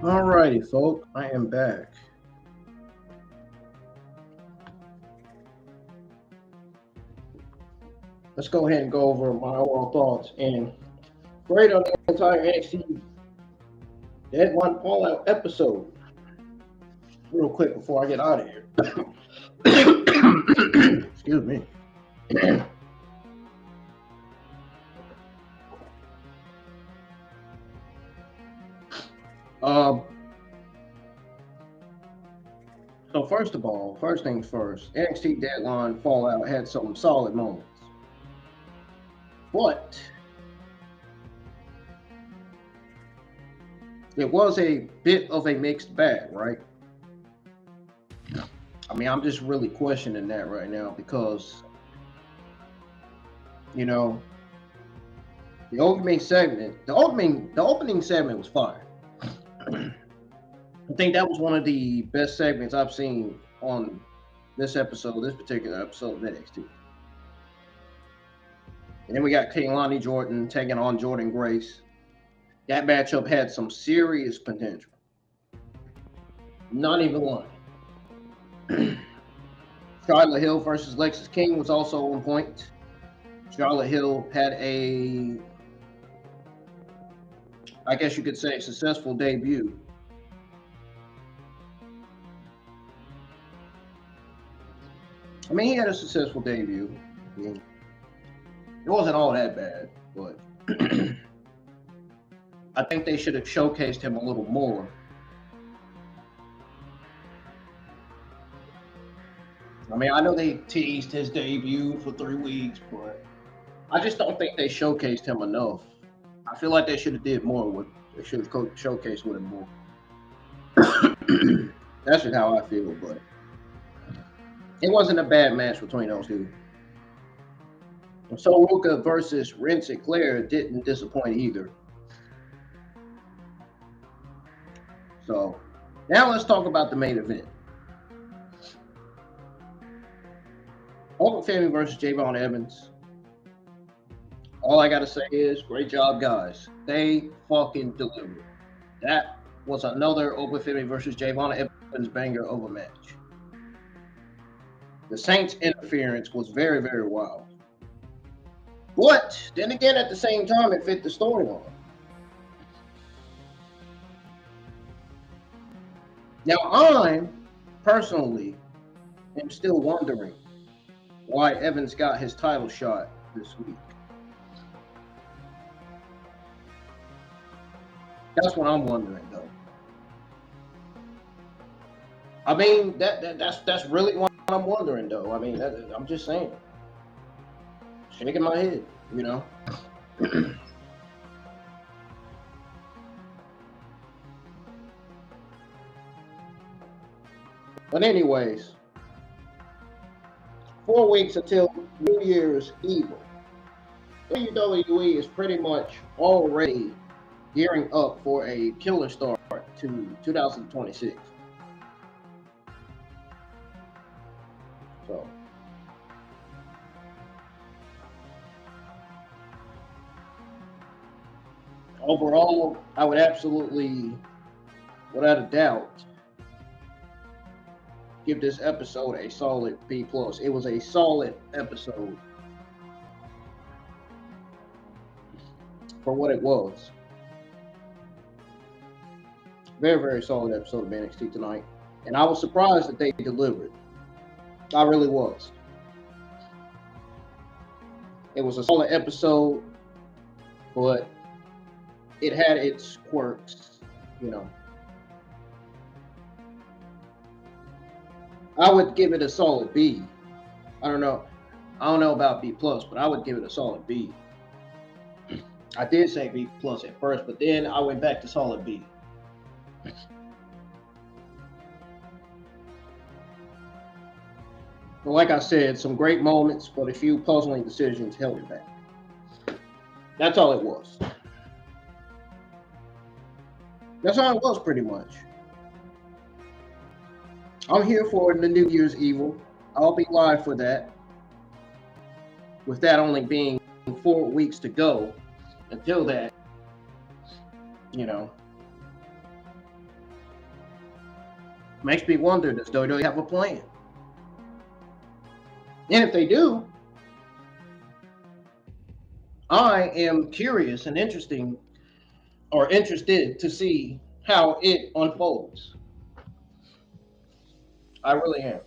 Alrighty, folks, I am back. Let's go ahead and go over my overall thoughts and grade on the entire NXT Deadline Fallout episode. Real quick before I get out of here. Excuse me. So first of all, first things first, NXT Deadline Fallout had some solid moments. But it was a bit of a mixed bag, right? I mean, I'm just really questioning that right now because, you know, the opening segment was fire. I think that was one of the best segments I've seen on this particular episode of NXT. And then we got Kelani Jordan taking on Jordynne Grace. That matchup had some serious potential. Not even lying. Shiloh Hill versus Lexis King was also on point. Shiloh Hill had I guess you could say, successful debut. I mean, he had a successful debut. I mean, it wasn't all that bad, but I think they should have showcased him a little more. I mean, I know they teased his debut for 3 weeks, but I just don't think they showcased him enough. I feel like they should have did more with. They should have showcased with him more. That's just how I feel, but it wasn't a bad match between those two. So Ruka versus Ren Sinclair didn't disappoint either. So now let's talk about the main event. Open Family versus Javon Evans. All I gotta say is, great job, guys. They fucking delivered. That was another Open Family versus Javon Evans banger of a match. The Saints' interference was very, very wild. But then again, at the same time, it fit the storyline. Now, I personally am still wondering why Evans got his title shot this week. That's what I'm wondering, though. I mean, that's really what I'm wondering, though. I mean, I'm just saying, shaking my head, you know. But anyways, 4 weeks until New Year's Eve. WWE is pretty much already gearing up for a killer start to 2026. So overall, I would absolutely, without a doubt, give this episode a solid B+. It was a solid episode for what it was. Very, very solid episode of NXT tonight. And I was surprised that they delivered. I really was. It was a solid episode, but it had its quirks, you know. I would give it a solid B. I don't know about B+, but I would give it a solid B. I did say B+ at first, but then I went back to solid B. But like I said, some great moments, but a few puzzling decisions held it back. That's all it was. That's all it was, pretty much. I'm here for the New Year's Evil. I'll be live for that. With that only being 4 weeks to go until that, you know. Makes me wonder, does WWE have a plan? And if they do, I am curious and interested to see how it unfolds. I really am.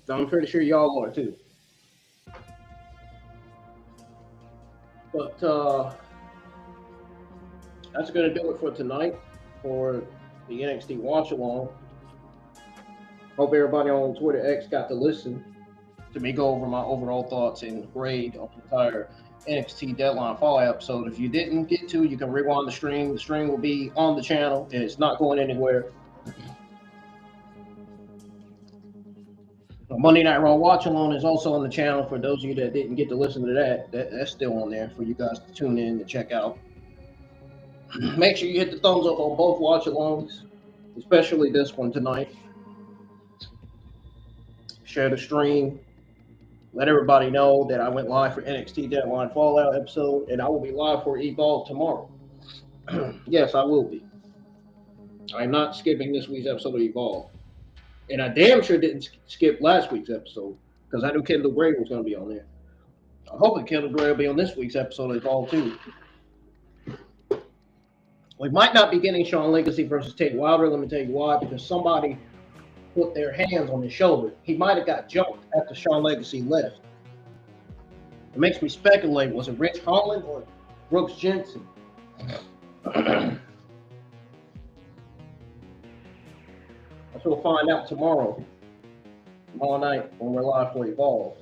I'm pretty sure y'all are too. But that's going to do it for tonight for the NXT Watch Along. Hope everybody on Twitter X got to listen to me go over my overall thoughts and grade on the entire NXT Deadline Fallout episode. If you didn't get to, you can rewind the stream. The stream will be on the channel and it's not going anywhere. Monday Night Raw Watch Along is also on the channel for those of you that didn't get to listen to that. That's still on there for you guys to tune in and check out. Make sure you hit the thumbs up on both watch alongs, especially this one tonight. Share the stream. Let everybody know that I went live for NXT Deadline Fallout episode, and I will be live for Evolve tomorrow. Yes, I will be. I'm not skipping this week's episode of Evolve. And I damn sure didn't skip last week's episode, because I knew Kendall Gray was going to be on there. I'm hoping Kendall Gray will be on this week's episode of Evolve too. We might not be getting Shawn Legacy versus Tate Wilder. Let me tell you why. Because somebody put their hands on his shoulder. He might have got jumped after Shawn Legacy left. It makes me speculate, was it Rich Holland or Brooks Jensen? That's what we'll find out tomorrow night when we're live for Evolve.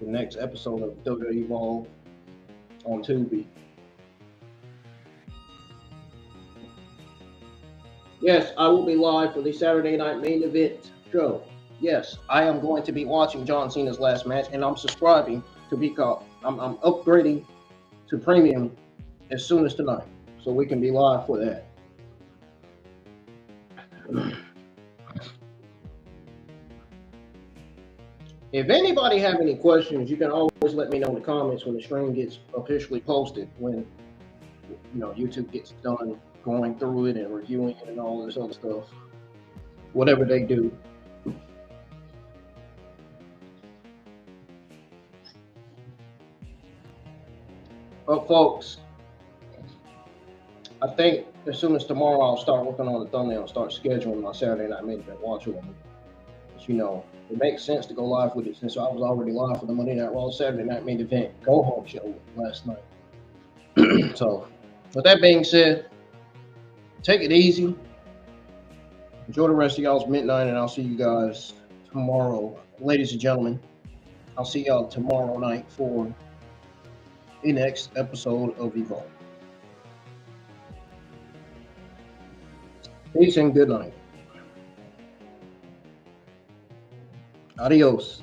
The next episode of WWE Evolve on Tubi. Yes, I will be live for the Saturday Night Main Event show. Yes, I am going to be watching John Cena's last match, and I'm subscribing to Peacock. I'm upgrading to premium as soon as tonight, so we can be live for that. If anybody have any questions, you can always let me know in the comments when the stream gets officially posted, when YouTube gets done going through it and reviewing it and all this other stuff. Whatever they do. But folks, I think as soon as tomorrow I'll start working on the thumbnail and start scheduling my Saturday Night Main Event watch along. It makes sense to go live with it since I was already live for the Monday Night Raw Saturday Night Main Event Go Home show last night. So, with that being said, take it easy. Enjoy the rest of y'all's midnight, and I'll see you guys tomorrow. Ladies and gentlemen, I'll see y'all tomorrow night for the next episode of Evolve. Peace and good night. Adios.